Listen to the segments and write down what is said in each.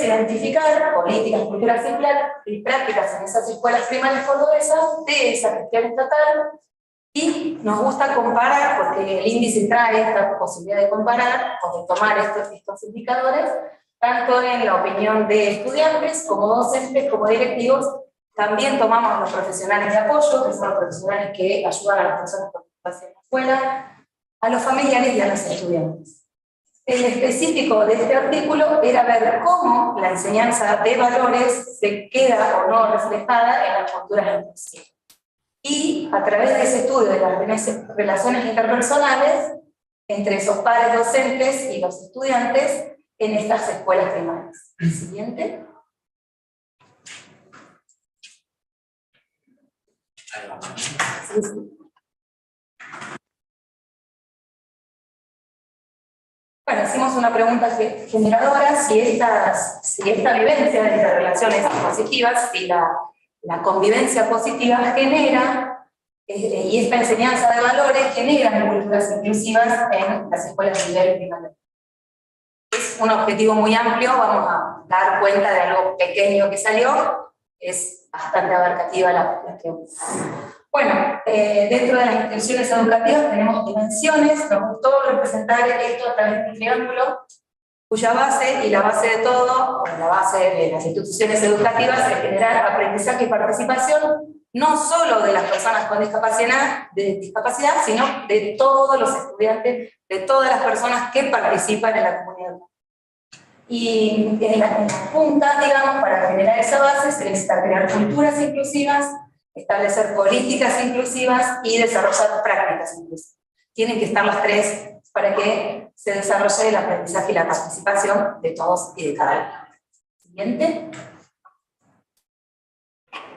identificar políticas, culturas y prácticas en esas escuelas primarias cordobesas de esa gestión estatal, y nos gusta comparar, porque el índice trae esta posibilidad de comparar o de tomar estos indicadores, tanto en la opinión de estudiantes, como docentes, como directivos. También tomamos los profesionales de apoyo, que son los profesionales que ayudan a las personas con discapacidad en la escuela, a los familiares y a los estudiantes. El específico de este artículo era ver cómo la enseñanza de valores se queda o no reflejada en las culturas inclusivas. Y a través de ese estudio de las relaciones interpersonales entre esos pares docentes y los estudiantes en estas escuelas primarias. El siguiente. Sí. Bueno, hicimos una pregunta generadora, si esta vivencia de las relaciones positivas, si la convivencia positiva genera, y esta enseñanza de valores genera culturas inclusivas en las escuelas de nivel primario. Es un objetivo muy amplio, vamos a dar cuenta de algo pequeño que salió, es bastante abarcativa la pregunta. Bueno, dentro de las instituciones educativas tenemos dimensiones, nos gustó representar esto a través de un triángulo, cuya base, y la base de todo, la base de las instituciones educativas, es generar aprendizaje y participación, no solo de las personas con discapacidad, sino de todos los estudiantes, de todas las personas que participan en la comunidad. Y en las puntas, digamos, para generar esa base se necesita crear culturas inclusivas, establecer políticas inclusivas y desarrollar prácticas inclusivas. Tienen que estar las tres para que se desarrolle el aprendizaje y la participación de todos y de cada uno. Siguiente.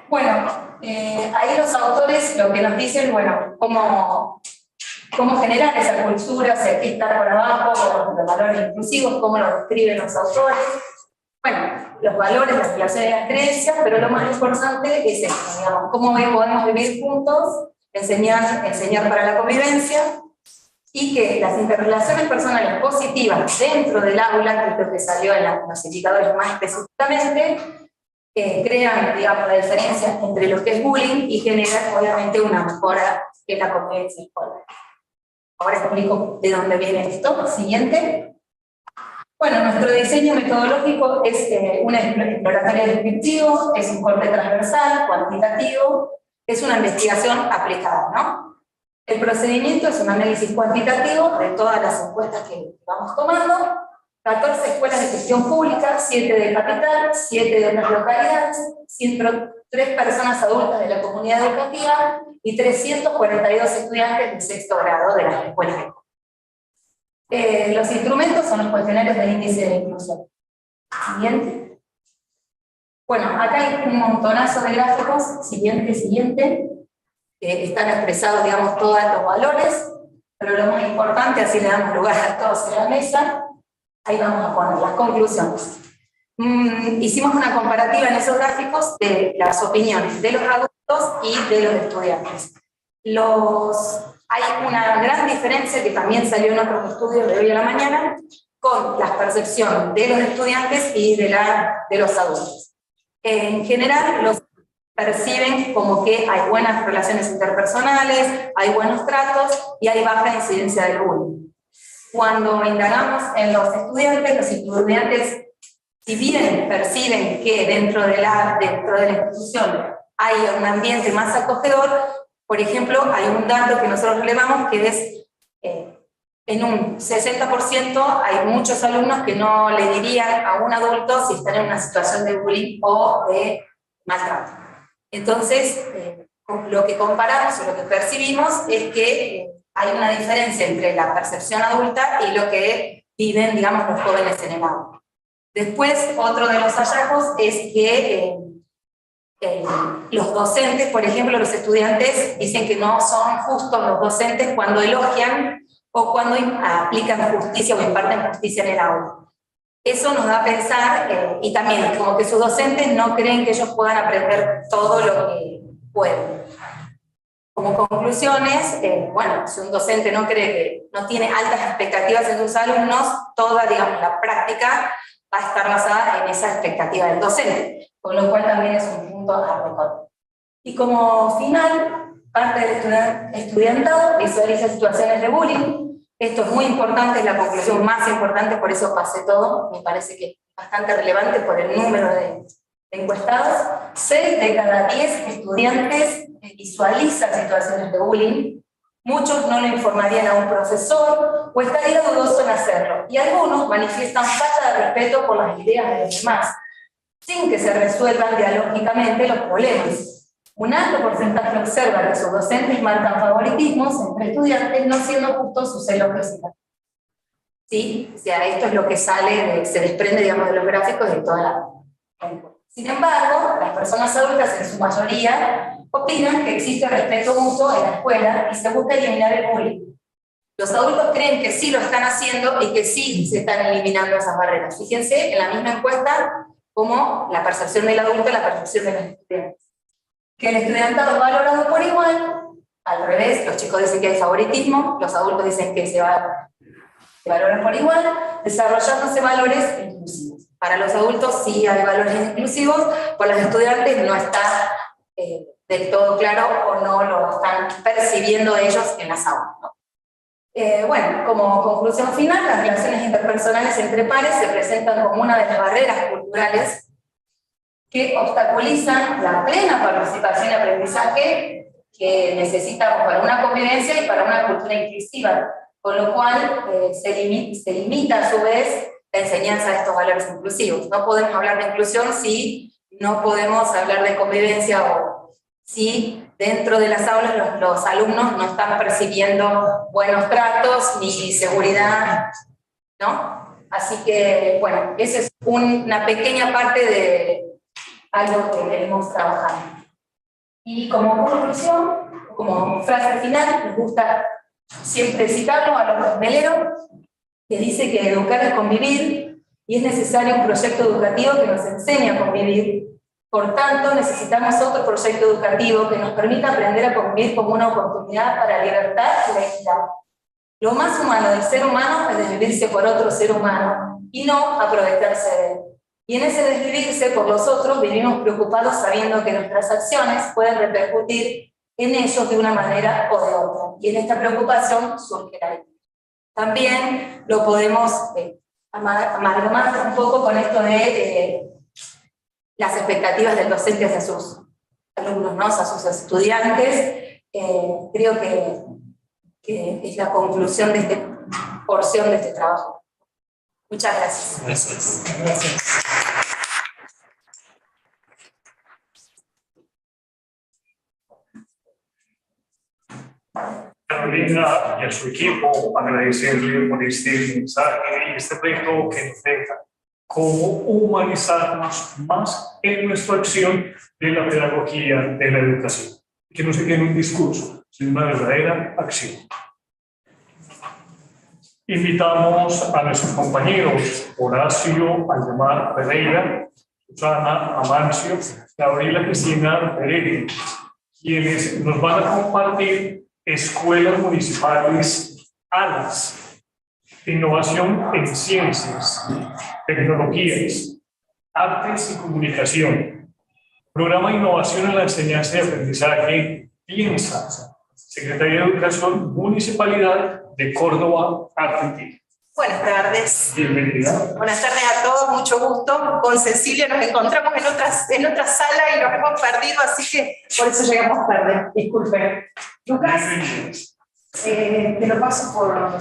Bueno, ahí los autores lo que nos dicen, bueno, cómo generar esa cultura, o sea, qué está por abajo, los valores inclusivos, cómo lo describen los autores. Bueno, los valores, las relaciones y las creencias, pero lo más importante es esto, digamos, cómo podemos vivir juntos, enseñar para la convivencia, y que las interrelaciones personales positivas dentro del aula, que es lo que salió en los indicadores más específicamente, crean, digamos, la diferencia entre lo que es bullying y generan, obviamente, una mejora en la convivencia escolar. Ahora explico de dónde viene esto. Siguiente. Bueno, nuestro diseño metodológico es un exploratorio descriptivo, es un corte transversal, cuantitativo, es una investigación aplicada, ¿no? El procedimiento es un análisis cuantitativo de todas las encuestas que vamos tomando, 14 escuelas de gestión pública, 7 de capital, 7 de otras localidades, 103 personas adultas de la comunidad educativa y 342 estudiantes de sexto grado de las escuelas. Los instrumentos son los cuestionarios del índice de inclusión. Siguiente. Bueno, acá hay un montonazo de gráficos. Siguiente. Están expresados, digamos, todos los valores, pero lo más importante, así le damos lugar a todos en la mesa. Ahí vamos a poner las conclusiones. Hicimos una comparativa en esos gráficos de las opiniones de los adultos y de los estudiantes. Hay una gran diferencia que también salió en otros estudios de hoy a la mañana con la percepción de los estudiantes y de los adultos. En general, los perciben como que hay buenas relaciones interpersonales, hay buenos tratos y hay baja incidencia del bullying. Cuando indagamos en los estudiantes, si bien perciben que dentro de la institución hay un ambiente más acogedor, por ejemplo, hay un dato que nosotros relevamos que es en un 60% hay muchos alumnos que no le dirían a un adulto si están en una situación de bullying o de maltrato. Entonces, lo que comparamos o lo que percibimos es que hay una diferencia entre la percepción adulta y lo que viven, digamos, los jóvenes en el aula. Después, otro de los hallazgos es que los docentes, por ejemplo, los estudiantes dicen que no son justos los docentes cuando elogian o cuando aplican justicia o imparten justicia en el aula. Eso nos da a pensar, y también como que sus docentes no creen que ellos puedan aprender todo lo que pueden. Como conclusiones, bueno, si un docente no cree que no tiene altas expectativas en sus alumnos, toda, digamos, la práctica va a estar basada en esa expectativa del docente, con lo cual también es un punto a recoger. Y como final, parte del estudiantado visualiza situaciones de bullying. Esto es muy importante, es la conclusión más importante, por eso pasé todo, me parece que es bastante relevante por el número de encuestados. 6 de cada 10 estudiantes visualizan situaciones de bullying. Muchos no le informarían a un profesor o estaría dudoso en hacerlo. Y algunos manifiestan falta de respeto por las ideas de los demás, sin que se resuelvan dialógicamente los problemas. Un alto porcentaje observa que sus docentes marcan favoritismos entre estudiantes, no siendo justo sus elogios. ¿Sí? O sea, esto es lo que sale, se desprende, digamos, de los gráficos de toda la... Sin embargo, las personas adultas en su mayoría opinan que existe respeto mutuo en la escuela y se busca eliminar el bullying. Los adultos creen que sí lo están haciendo y que sí se están eliminando esas barreras. Fíjense en la misma encuesta como la percepción del adulto y la percepción de los estudiantes. Que el estudiantado es valorado por igual, al revés, los chicos dicen que hay favoritismo, los adultos dicen que se valoran por igual, desarrollándose valores inclusivos. Para los adultos sí hay valores inclusivos, por los estudiantes no está del todo claro o no lo están percibiendo ellos en las aulas, ¿no? Bueno, como conclusión final, las relaciones interpersonales entre pares se presentan como una de las barreras culturales que obstaculizan la plena participación y aprendizaje que necesitamos para una convivencia y para una cultura inclusiva, con lo cual se limita a su vez la enseñanza de estos valores inclusivos. No podemos hablar de inclusión si no podemos hablar de convivencia o si dentro de las aulas los alumnos no están percibiendo buenos tratos ni seguridad, ¿no? Así que, bueno, esa es una pequeña parte de algo que queremos trabajar. Y como conclusión, como frase final, nos gusta siempre citarlo a López Melero, que dice que educar es convivir y es necesario un proyecto educativo que nos enseñe a convivir. Por tanto, necesitamos otro proyecto educativo que nos permita aprender a convivir como una oportunidad para libertad y la equidad. Lo más humano del ser humano es desvivirse por otro ser humano y no aprovecharse de él. Y en ese desvivirse por los otros vivimos preocupados sabiendo que nuestras acciones pueden repercutir en ellos de una manera o de otra. Y en esta preocupación surge la equidad. También lo podemos amalgamar un poco con esto de las expectativas del docente hacia sus alumnos, ¿no? Hacia sus estudiantes. Creo que es la conclusión de esta porción de este trabajo. Muchas gracias. Gracias. Carolina y a su equipo agradecerle por este mensaje y este proyecto que nos deja cómo humanizarnos más en nuestra acción de la pedagogía de la educación. Que no se quede en un discurso, sino una verdadera acción. Invitamos a nuestros compañeros Horacio Aldemar Pereira, Susana Amancio, Gabriela Cristina Pereira, quienes nos van a compartir escuelas municipales ALAS, innovación en ciencias, tecnologías, artes y comunicación, programa de innovación en la enseñanza y aprendizaje Piensa, Secretaría de Educación, Municipalidad de Córdoba, Argentina. Buenas tardes. Bienvenida. Buenas tardes a todos, mucho gusto. Con Cecilia nos encontramos en otra sala y nos hemos perdido, así que por eso llegamos tarde. Disculpen. Lucas, te lo paso por...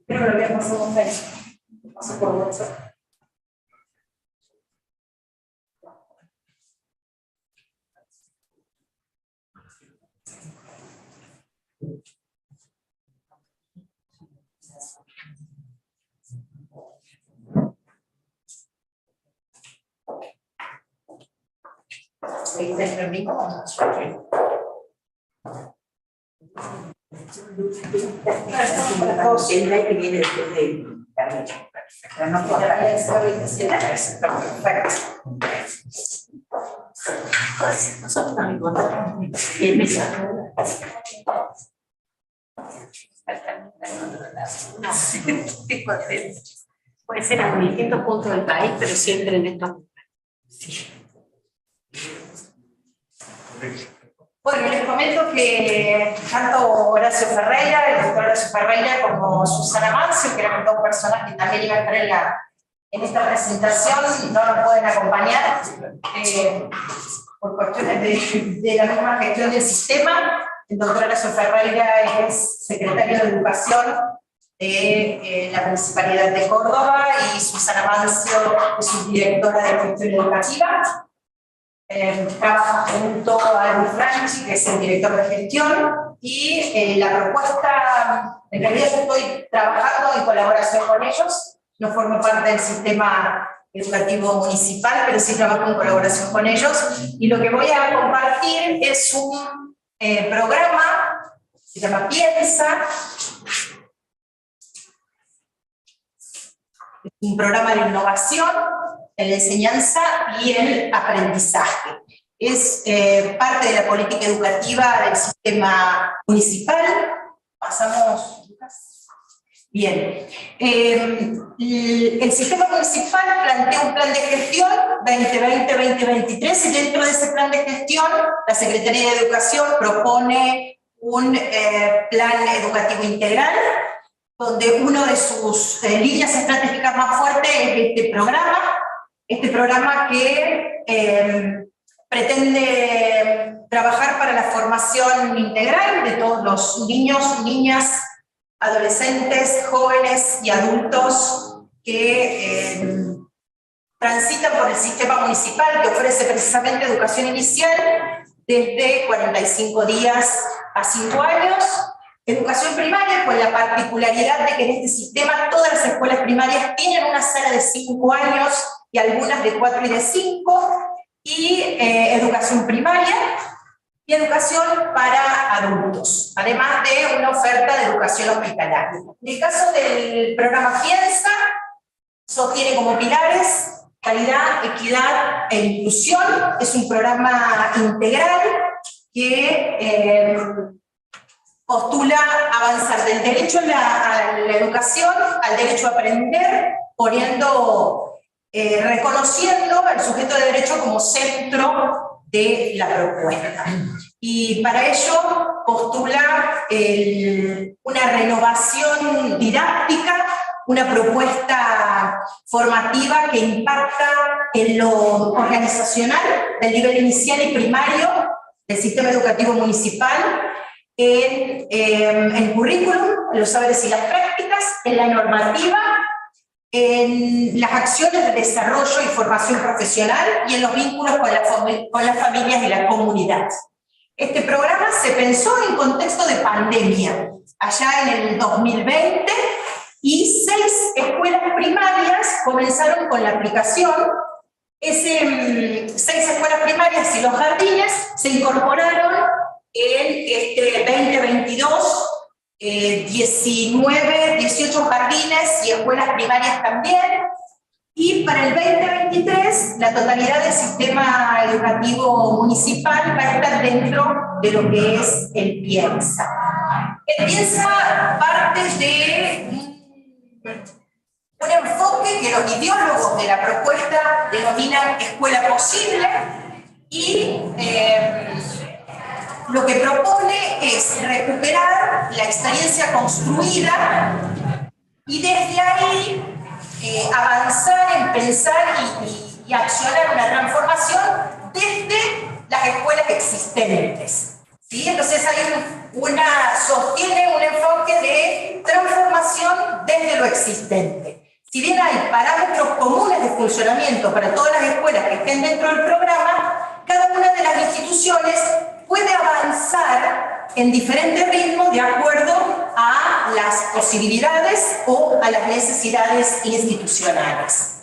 Creo que lo había pasado con Félix. Te paso por WhatsApp. Siempre que viene después de perfecto. No puedo hablar de esa habitación. Perfecto. Nosotros nos encontramos en esa. No, qué contento. Puede ser en distintos puntos del país, pero siempre en estos lugares. Sí. Bueno, les comento que tanto Horacio Ferreira, el doctor Horacio Ferreira, como Susana Mancio, que eran dos personas que también iban a estar en esta presentación, no nos pueden acompañar por cuestiones de la misma gestión del sistema. El doctor Horacio Ferreira es secretario de Educación de la Municipalidad de Córdoba y Susana Mancio es subdirectora de Gestión Educativa. Trabaja junto a Luis Franchi, que es el director de gestión, y la propuesta, en realidad yo estoy trabajando en colaboración con ellos, no formo parte del sistema educativo municipal, pero sí trabajo en colaboración con ellos, y lo que voy a compartir es un programa, se llama Piensa, es un programa de innovación en la enseñanza y el aprendizaje. Es parte de la política educativa del sistema municipal. Pasamos, Lucas. Bien. El sistema municipal plantea un plan de gestión 2020-2023 y dentro de ese plan de gestión la Secretaría de Educación propone un plan educativo integral donde una de sus líneas estratégicas más fuertes es este programa que pretende trabajar para la formación integral de todos los niños, niñas, adolescentes, jóvenes y adultos que transitan por el sistema municipal que ofrece precisamente educación inicial desde 45 días a 5 años. Educación primaria, con la particularidad de que en este sistema todas las escuelas primarias tienen una sala de 5 años y algunas de 4 y de 5, y educación primaria y educación para adultos, además de una oferta de educación hospitalaria. En el caso del programa Piensa, sostiene como pilares calidad, equidad e inclusión. Es un programa integral que postula avanzar del derecho a la educación al derecho a aprender, reconociendo al sujeto de derecho como centro de la propuesta. Y para ello postula una renovación didáctica, una propuesta formativa que impacta en lo organizacional del nivel inicial y primario del sistema educativo municipal, en el currículum, en los saberes y las prácticas, en la normativa, en las acciones de desarrollo y formación profesional y en los vínculos con las familias y la comunidad. Este programa se pensó en contexto de pandemia, allá en el 2020, y 6 escuelas primarias comenzaron con la aplicación. 6 escuelas primarias y los jardines se incorporaron en este 2022, 18 jardines y escuelas primarias también, y para el 2023 la totalidad del sistema educativo municipal va a estar dentro de lo que es el Piensa. El Piensa parte de un enfoque que los ideólogos de la propuesta denominan escuela posible, y lo que propone es recuperar la experiencia construida y desde ahí avanzar en pensar y accionar una transformación desde las escuelas existentes. ¿Sí? Entonces sostiene un enfoque de transformación desde lo existente. Si bien hay parámetros comunes de funcionamiento para todas las escuelas que estén dentro del programa, cada una de las instituciones puede avanzar en diferentes ritmos de acuerdo a las posibilidades o a las necesidades institucionales.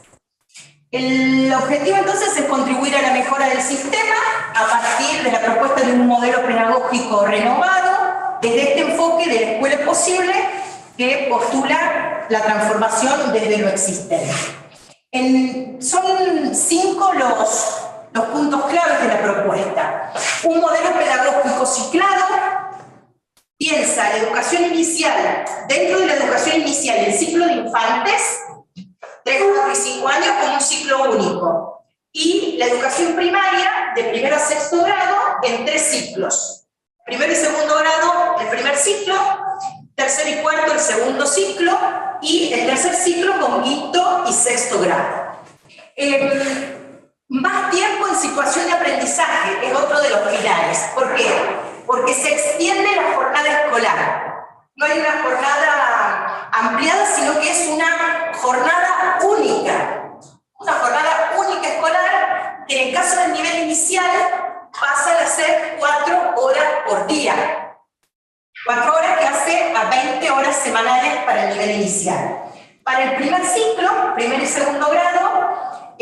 El objetivo entonces es contribuir a la mejora del sistema a partir de la propuesta de un modelo pedagógico renovado, desde este enfoque de la escuela posible que postula la transformación desde lo existente. Son 5 los puntos claves de la propuesta. Un modelo pedagógico ciclado, piensa la educación inicial, dentro de la educación inicial, el ciclo de infantes, 3, 4 y 5 años como un ciclo único. Y la educación primaria, de primero a sexto grado, en 3 ciclos. Primero y segundo grado, el primer ciclo, tercer y cuarto, el segundo ciclo, y el tercer ciclo con quinto y sexto grado. Más tiempo en situación de aprendizaje es otro de los pilares. ¿Por qué? Porque se extiende la jornada escolar. No hay una jornada ampliada, sino que es una jornada única. Una jornada única escolar que en el caso del nivel inicial pasa a ser 4 horas por día. 4 horas que hace a 20 horas semanales para el nivel inicial. Para el primer ciclo, primer y segundo grado,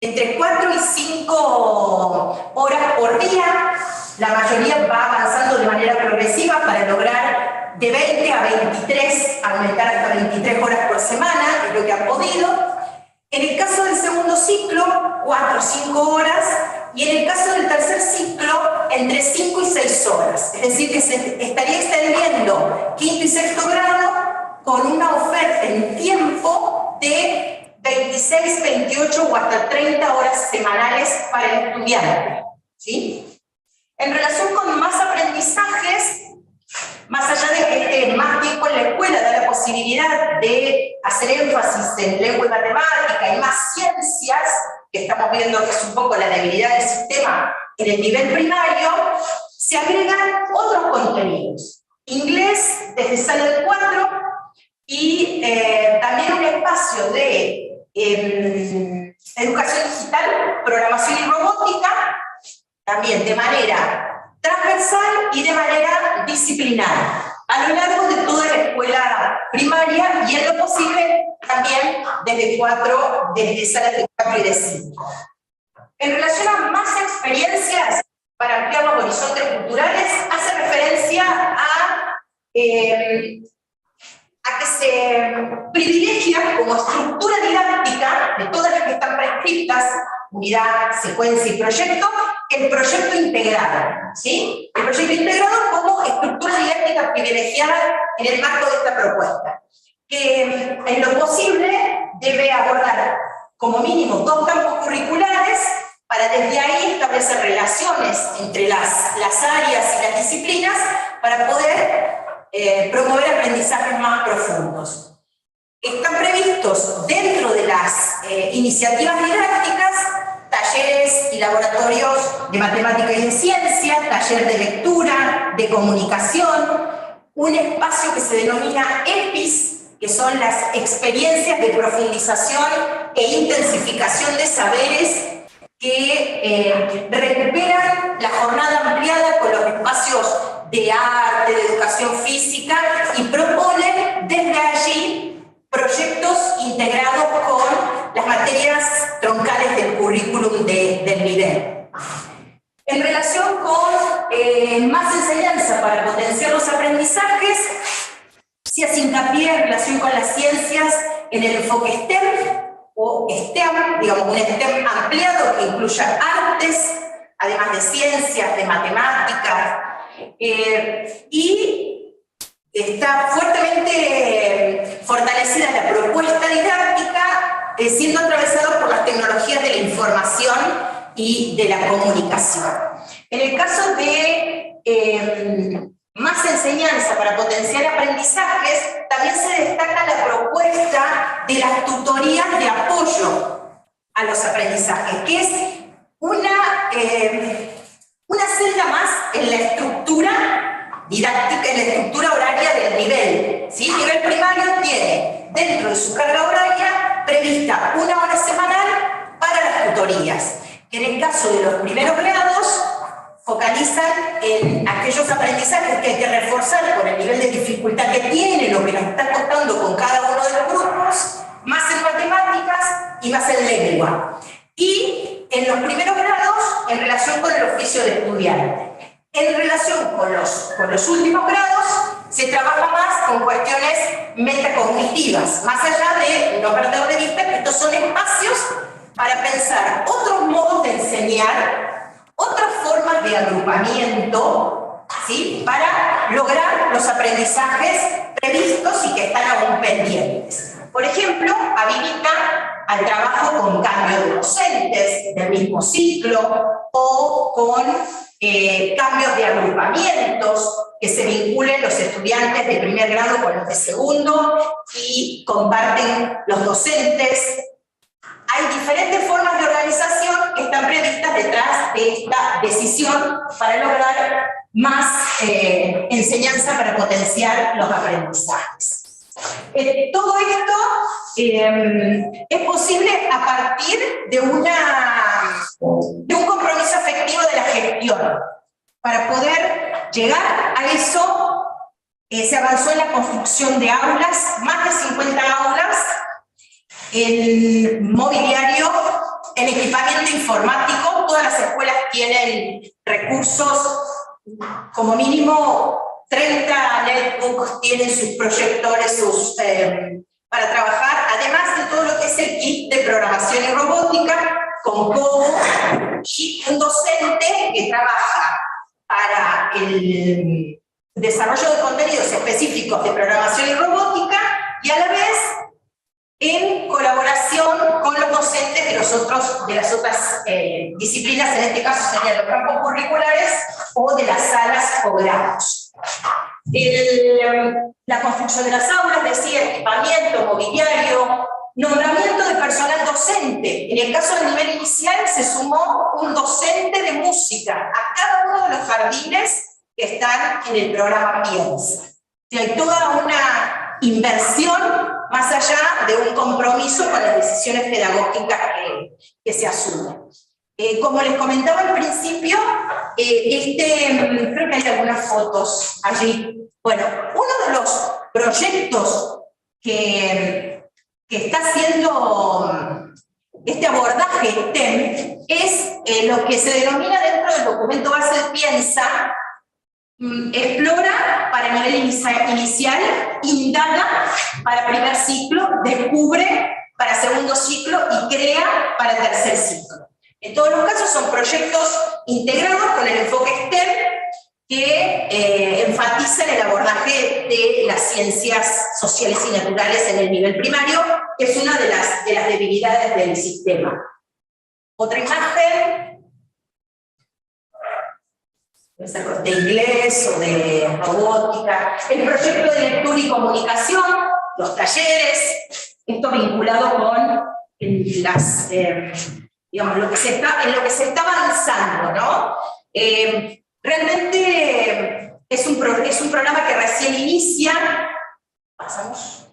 entre 4 y 5 horas por día, la mayoría va avanzando de manera progresiva para lograr de 20 a 23, aumentar hasta 23 horas por semana, es lo que han podido. En el caso del segundo ciclo, 4 o 5 horas, y en el caso del tercer ciclo, entre 5 y 6 horas. Es decir, que se estaría extendiendo quinto y sexto grado con una oferta en tiempo de 26, 28 o hasta 30 horas semanales para el estudiante. ¿Sí? En relación con más aprendizajes, más allá de que más tiempo en la escuela da la posibilidad de hacer énfasis en lengua y matemática y más ciencias, que estamos viendo que es un poco la debilidad del sistema en el nivel primario, se agregan otros contenidos. Inglés desde sala de 4 y también un espacio de educación digital, programación y robótica, también de manera transversal y de manera disciplinar, a lo largo de toda la escuela primaria y en lo posible también desde salas de 4 y de 5. En relación a más experiencias para ampliar los horizontes culturales, hace referencia a que se privilegia como estructura didáctica de todas las que están prescritas, unidad, secuencia y proyecto, el proyecto integrado, ¿sí? El proyecto integrado como estructura didáctica privilegiada en el marco de esta propuesta, que en lo posible debe abordar como mínimo 2 campos curriculares para desde ahí establecer relaciones entre las áreas y las disciplinas para poder promover aprendizajes más profundos. Están previstos dentro de las iniciativas didácticas talleres y laboratorios de matemática y de ciencia, taller de lectura, de comunicación, un espacio que se denomina EPIS, que son las experiencias de profundización e intensificación de saberes que recuperan la jornada ampliada con los espacios de arte, de educación física y proponen desde allí proyectos integrados con las materias troncales del currículum del nivel. En relación con más enseñanza para potenciar los aprendizajes, se hace hincapié en relación con las ciencias en el enfoque STEM o STEM, digamos un STEM ampliado que incluya artes, además de ciencias, de matemáticas, y está fuertemente fortalecida la propuesta didáctica, siendo atravesado por las tecnologías de la información y de la comunicación. En el caso de más enseñanza para potenciar aprendizajes, también se destaca la propuesta de las tutorías de apoyo a los aprendizajes, que es una celda más en la estructura didáctica, en la estructura horaria del nivel. ¿Sí? El nivel primario tiene dentro de su carga horaria prevista 1 hora semanal para las tutorías, que en el caso de los primeros grados focalizan en aquellos aprendizajes que hay que reforzar por el nivel de dificultad que tiene, lo que nos está costando con cada uno de los grupos, más en matemáticas y más en lengua. Y en los primeros grados, en relación con el oficio de estudiante. En relación con los últimos grados, se trabaja más con cuestiones metacognitivas, más allá de no perder de vista que estos son espacios para pensar otros modos de enseñar, otras formas de agrupamiento, ¿sí? Para lograr los aprendizajes previstos y que están aún pendientes. Por ejemplo, habilita al trabajo con cambio de docentes del mismo ciclo o con cambios de agrupamientos que se vinculen los estudiantes de primer grado con los de segundo y comparten los docentes. Hay diferentes formas de organización que están previstas detrás de esta decisión para lograr más enseñanza para potenciar los aprendizajes. Todo esto es posible a partir de un compromiso efectivo de la gestión. Para poder llegar a eso, se avanzó en la construcción de aulas, más de 50 aulas, el mobiliario, el equipamiento informático. Todas las escuelas tienen recursos, como mínimo 30 netbooks, tienen sus proyectores, para trabajar, además de todo lo que es el kit de programación y robótica, con Go, y un docente que trabaja para el desarrollo de contenidos específicos de programación y robótica, y a la vez en colaboración con los docentes de las otras disciplinas, en este caso serían los campos curriculares o de las salas o grados. La construcción de las aulas, decía, equipamiento, mobiliario, nombramiento de personal docente. En el caso del nivel inicial se sumó un docente de música a cada uno de los jardines que están en el programa Piensa. Hay toda una inversión más allá de un compromiso con las decisiones pedagógicas que se asumen. Como les comentaba al principio, creo que hay algunas fotos allí. Bueno, uno de los proyectos que está haciendo este abordaje STEM es lo que se denomina dentro del documento base de Piensa, explora para nivel inicial, indaga para primer ciclo, descubre para segundo ciclo y crea para tercer ciclo. En todos los casos son proyectos integrados con el enfoque STEM que enfatizan el abordaje de las ciencias sociales y naturales en el nivel primario, que es una de las debilidades del sistema. Otra imagen de inglés o de robótica, el proyecto de lectura y comunicación, los talleres, esto vinculado con las, digamos, en lo que se está avanzando, ¿no? Realmente es un programa que recién inicia. Pasamos.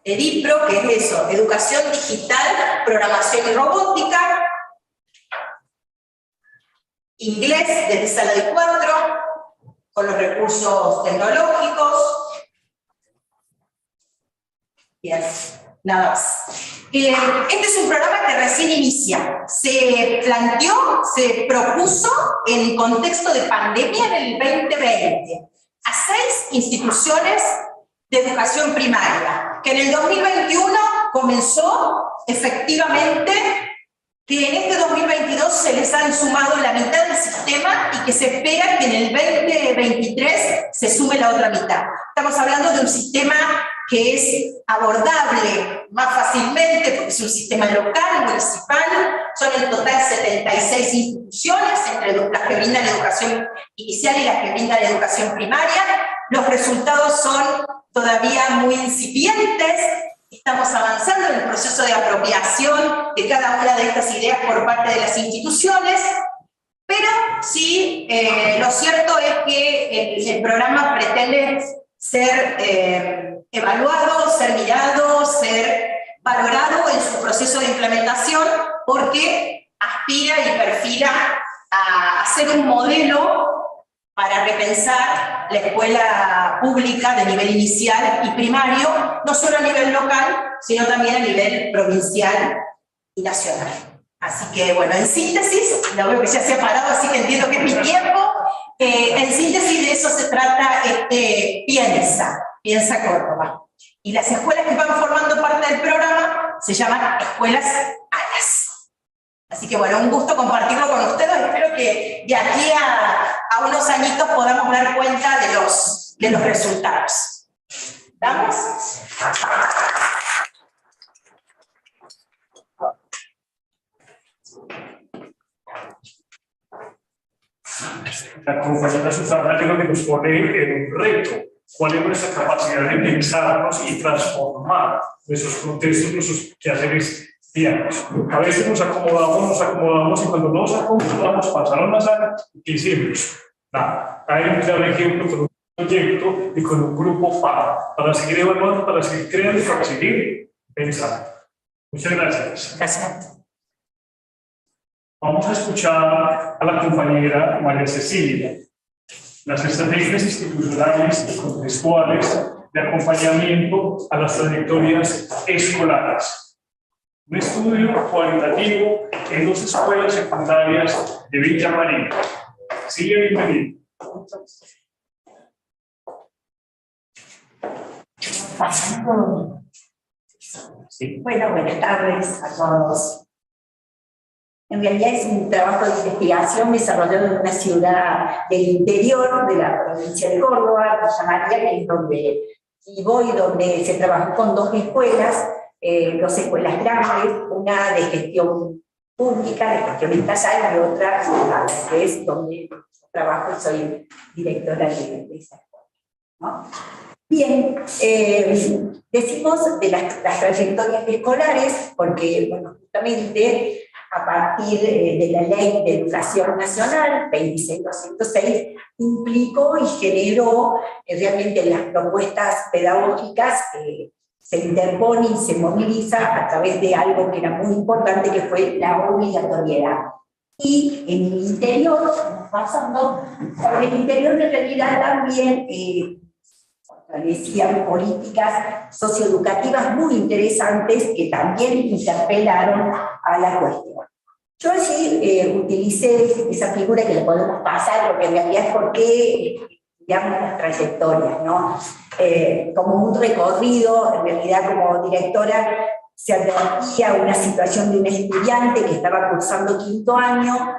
EDIPRO, que es eso, educación digital, programación y robótica. Inglés desde sala de 4, con los recursos tecnológicos. Bien, nada más. Este es un programa que recién inicia. Se planteó, se propuso en contexto de pandemia en el 2020 a 6 instituciones de educación primaria, que en el 2021 comenzó efectivamente, que en este 2022 se les han sumado la mitad del sistema y que se espera que en el 2023 se sume la otra mitad. Estamos hablando de un sistema que es abordable más fácilmente porque es un sistema local, municipal, son en total 76 instituciones, entre las que brindan educación inicial y las que brindan educación primaria. Los resultados son todavía muy incipientes. Estamos avanzando en el proceso de apropiación de cada una de estas ideas por parte de las instituciones, pero sí, lo cierto es que el programa pretende ser evaluado, ser mirado, ser valorado en su proceso de implementación, porque aspira y perfila a ser un modelo para repensar la escuela pública de nivel inicial y primario, no solo a nivel local, sino también a nivel provincial y nacional. Así que, bueno, en síntesis, la veo que ya se ha parado, así que entiendo que es mi tiempo. En síntesis de eso se trata Piensa Córdoba. Y las escuelas que van formando parte del programa se llaman escuelas ALAS. Así que bueno, un gusto compartirlo con ustedes. Espero que de aquí a unos añitos podamos dar cuenta de los resultados. ¿Damos? La compañera Susana creo que nos pone en un reto. ¿Cuál es nuestra capacidad de pensarnos y transformar nuestros contextos, nuestros quehaceres diarios? A veces nos acomodamos y cuando no nos acomodamos pasaron las años, ¿qué hicimos? Nada. Hay un claro ejemplo con un proyecto y con un grupo para seguir evaluando, para seguir creando y para seguir pensando. Muchas gracias. Gracias. Vamos a escuchar a la compañera María Cecilia. Las estrategias institucionales y contextuales de acompañamiento a las trayectorias escolares. Un estudio cualitativo en 2 escuelas secundarias de Villa María. Cecilia, bienvenida. Pasando. Sí. Bueno, buenas tardes a todos. En realidad es un trabajo de investigación desarrollado en una ciudad del interior de la provincia de Córdoba, Villa María, que es donde vivo y donde se trabajó con 2 escuelas, 2 escuelas grandes, una de gestión pública, de gestión estatal, y otra que es donde trabajo y soy directora de esa escuela, ¿no? Bien, decimos de las trayectorias escolares, porque, bueno, justamente a partir de la Ley de Educación Nacional, 26206, implicó y generó realmente las propuestas pedagógicas que se interpone y se moviliza a través de algo que era muy importante, que fue la obligatoriedad. Y en el interior, pasando, en el interior de realidad también establecían políticas socioeducativas muy interesantes que también interpelaron a la cuestión. Yo allí utilicé esa figura que le podemos pasar, porque en realidad es porque estudiamos las trayectorias, ¿no? Como un recorrido, en realidad como directora se advertía una situación de un estudiante que estaba cursando 5º año.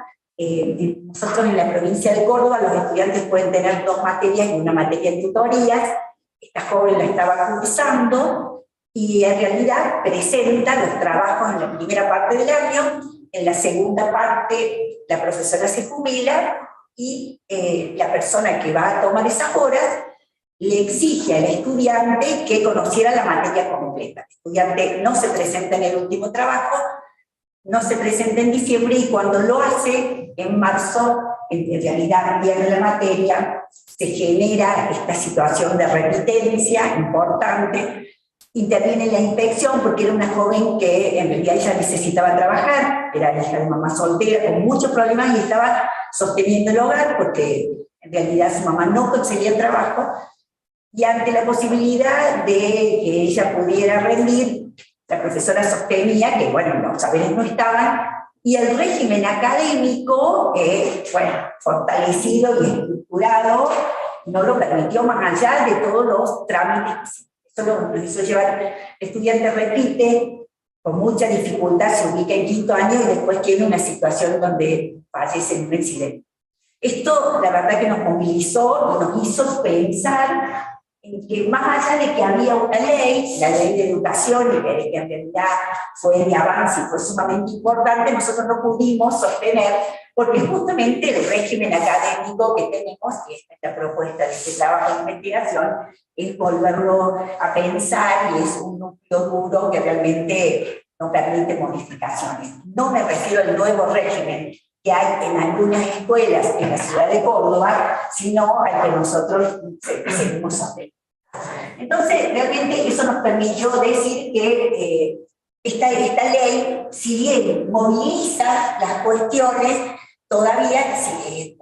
Nosotros en la provincia de Córdoba los estudiantes pueden tener 2 materias y una materia en tutorías. Esta joven la estaba cursando y en realidad presenta los trabajos en la primera parte del año. En la segunda parte la profesora se jubila y la persona que va a tomar esas horas le exige al estudiante que conociera la materia completa. El estudiante no se presenta en el último trabajo, no se presenta en diciembre y cuando lo hace en marzo, en realidad pierde la materia, se genera esta situación de repitencia importante. Interviene la inspección porque era una joven que en realidad ella necesitaba trabajar, era hija de mamá soltera con muchos problemas y estaba sosteniendo el hogar porque en realidad su mamá no conseguía trabajo, y ante la posibilidad de que ella pudiera rendir, la profesora sostenía que, bueno, los saberes no estaban, y el régimen académico, bueno, fortalecido y estructurado, no lo permitió más allá de todos los trámites. Eso lo hizo llevar. El estudiante repite, con mucha dificultad se ubica en 5º año y después tiene una situación donde fallece en un accidente. Esto, la verdad, que nos movilizó y nos hizo pensar en que más allá de que había una ley, la ley de educación, y que en realidad fue de avance y fue sumamente importante, nosotros no pudimos sostener, porque justamente el régimen académico que tenemos, y esta es la propuesta de este trabajo de investigación, es volverlo a pensar y es un núcleo duro que realmente no permite modificaciones. No me refiero al nuevo régimen que hay en algunas escuelas en la ciudad de Córdoba, sino al que nosotros seguimos sosteniendo. Entonces, realmente eso nos permitió decir que esta ley, si bien moviliza las cuestiones, todavía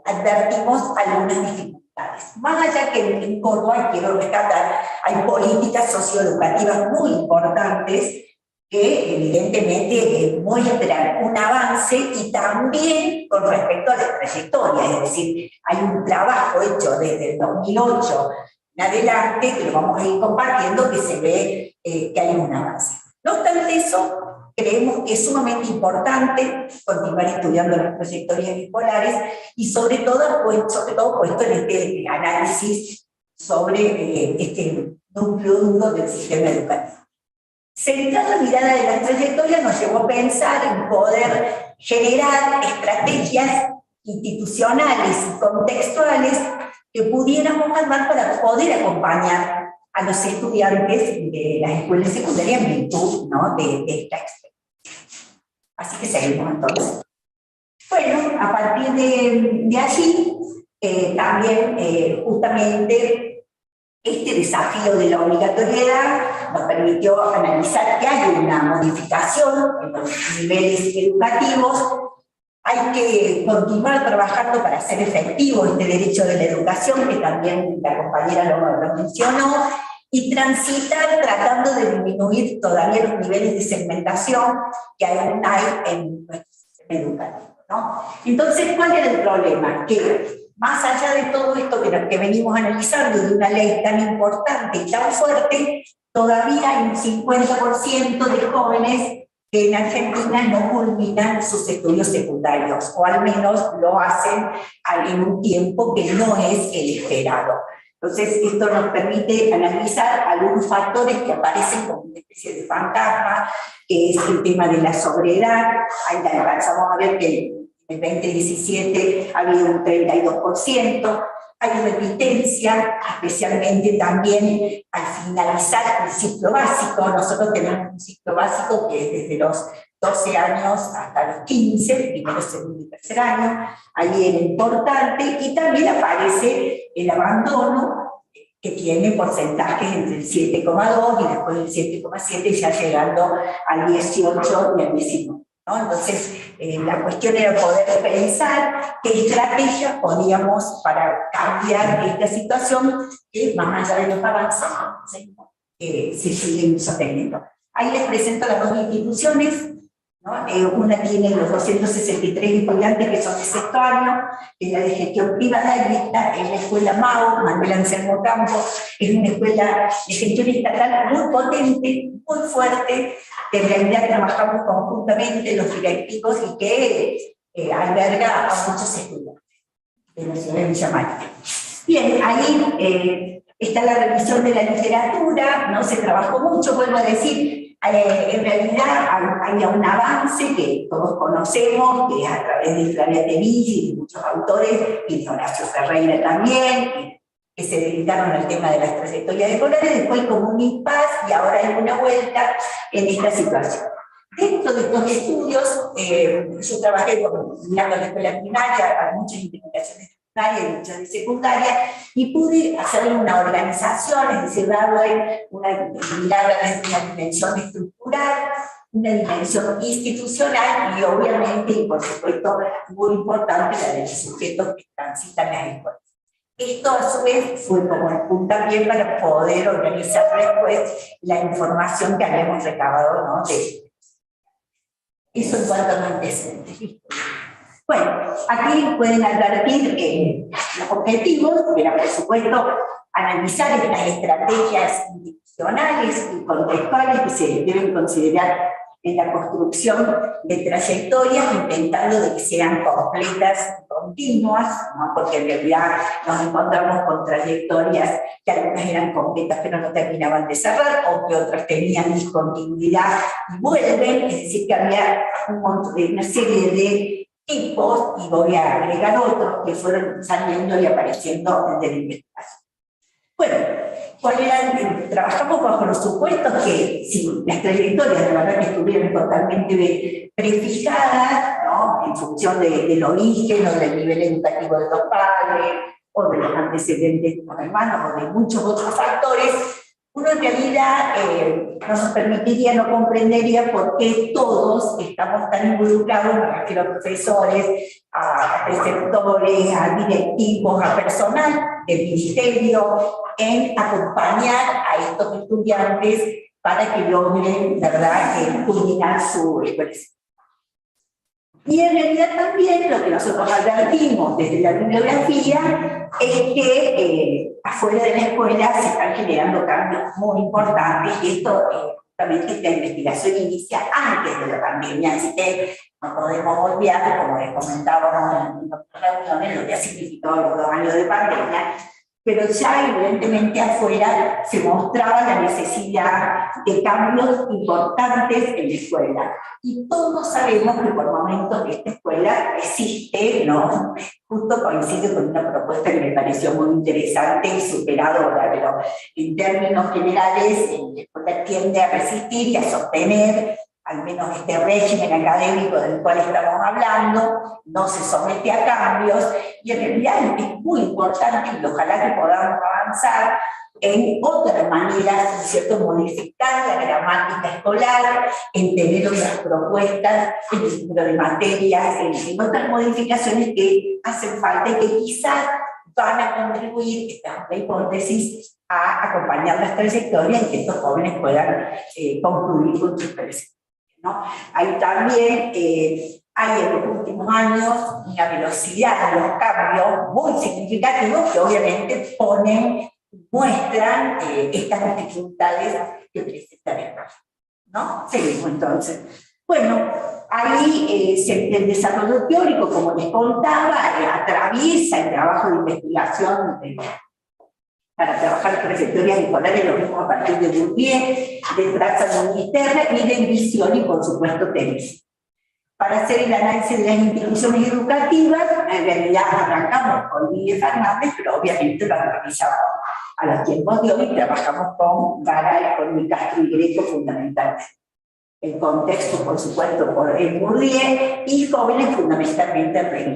advertimos algunas dificultades. Más allá que en Córdoba, quiero rescatar, hay políticas socioeducativas muy importantes que evidentemente muestran un avance y también con respecto a la trayectoria, es decir, hay un trabajo hecho desde el 2008 en adelante, que lo vamos a ir compartiendo, que se ve que hay un avance. No obstante eso, creemos que es sumamente importante continuar estudiando las trayectorias escolares y sobre todo puesto en este análisis sobre este núcleo duro del sistema educativo. Centrar la mirada de las trayectorias nos llevó a pensar en poder generar estrategias institucionales y contextuales que pudiéramos armar para poder acompañar a los estudiantes de las escuelas secundarias en virtud, ¿no?, de esta experiencia. Así que seguimos entonces. Bueno, a partir de allí, también justamente este desafío de la obligatoriedad nos permitió analizar que hay una modificación en los niveles educativos. Hay que continuar trabajando para hacer efectivo este derecho de la educación, que también la compañera lo mencionó, y transitar tratando de disminuir todavía los niveles de segmentación que aún hay en nuestro sistema educativo, ¿no? Entonces, ¿cuál era el problema? Que más allá de todo esto que venimos analizando, de una ley tan importante y tan fuerte, todavía hay un 50% de jóvenes que en Argentina no culminan sus estudios secundarios, o al menos lo hacen en un tiempo que no es el esperado. Entonces, esto nos permite analizar algunos factores que aparecen como una especie de fantasma, que es el tema de la sobriedad. Ahí alcanzamos a ver que en el 2017 ha habido un 32%, hay repitencia, especialmente también al finalizar el ciclo básico. Nosotros tenemos un ciclo básico que es desde los 12 años hasta los 15, primero, segundo y tercer año, ahí era importante, y también aparece el abandono, que tiene porcentajes entre el 7,2 y después el 7,7, ya llegando al 18 y al 19. ¿No? Entonces, la cuestión era poder pensar qué estrategias poníamos para cambiar esta situación, que más allá de los avances se siguen sosteniendo. Ahí les presento las dos instituciones, ¿no? Una tiene los 263 estudiantes que son de sexto año, que es la de gestión privada, y esta es la escuela MAO, Manuel Anselmo Campos, es una escuela de gestión estatal muy potente, muy fuerte, que en realidad trabajamos conjuntamente los directivos y que alberga a muchos estudiantes de la ciudad de Villa María. Bien, ahí está la revisión de la literatura, no se trabajó mucho, vuelvo a decir, en realidad había un avance que todos conocemos, que es a través de Flavia Tevigi y de muchos autores, y de Horacio Ferreira también, que se dedicaron al tema de las trayectorias escolares, después como un impasse y ahora hay una vuelta en esta situación. Dentro de estos estudios, yo trabajé mirando la escuela primaria, hay muchas investigaciones de primaria y muchas de secundaria, y pude hacer una organización, es decir, darle una mirada desde una dimensión estructural, una dimensión institucional y obviamente, y por supuesto, muy importante, la de los sujetos que transitan las escuelas. Esto a su vez fue como el puntapié para poder organizar después la información que habíamos recabado, ¿no? Eso en cuanto a los antecedentes. Bueno, aquí pueden advertir los objetivos, que era por supuesto analizar estas estrategias institucionales y contextuales que se deben considerar en la construcción de trayectorias, intentando de que sean completas y continuas, ¿no? Porque en realidad nos encontramos con trayectorias que algunas eran completas pero no terminaban de cerrar, o que otras tenían discontinuidad y vuelven, es decir, que había una serie de tipos, y voy a agregar otros que fueron saliendo y apareciendo desde la investigación. Bueno, trabajamos bajo los supuestos que si las trayectorias de verdad que estuvieran totalmente prefijadas, ¿no? En función del origen o del nivel educativo de los padres, o de los antecedentes de los hermanos, o de muchos otros factores, uno en realidad no nos permitiría, no comprendería por qué todos estamos tan involucrados, me refiero a profesores, a preceptores, a directivos, a personal del ministerio, en acompañar a estos estudiantes para que logren, ¿verdad?, culminar su escuela. Y en realidad también lo que nosotros advertimos desde la bibliografía es que afuera de la escuela se están generando cambios muy importantes, y esto justamente esta investigación inicia antes de la pandemia, así que no podemos olvidar, como les comentábamos en otras reuniones, lo que ha significado los 2 años de pandemia, pero ya evidentemente afuera se mostraba la necesidad de cambios importantes en la escuela. Y todos sabemos que por momentos esta escuela existe, ¿no? Justo coincide con una propuesta que me pareció muy interesante y superadora, pero en términos generales la escuela tiende a resistir y a sostener al menos este régimen académico del cual estamos hablando, no se somete a cambios, y en realidad es muy importante, y ojalá que podamos avanzar en otras maneras, ¿no es cierto?, modificar la gramática escolar, en tener otras propuestas, en el número de materias, en otras modificaciones que hacen falta y que quizás van a contribuir, esta es la hipótesis, a acompañar las trayectorias y que estos jóvenes puedan concluir con sus presentes, ¿no? Hay también, hay en los últimos años una velocidad de los cambios muy significativos que obviamente muestran estas dificultades que presentan el proyecto, ¿no? Seguimos entonces. Bueno, ahí el desarrollo teórico, como les contaba, atraviesa el trabajo de investigación para trabajar trayectorias escolares, lo mismo a partir de Bourdieu, de traza interna y de visión y, por supuesto, tesis. Para hacer el análisis de las instituciones educativas, en realidad arrancamos con Lidia Fernández, pero obviamente lo realizamos a los tiempos de hoy, trabajamos con Garay, con Castro y Greco fundamentalmente. El contexto, por supuesto, por el Bourdieu, y jóvenes fundamentalmente en Reino.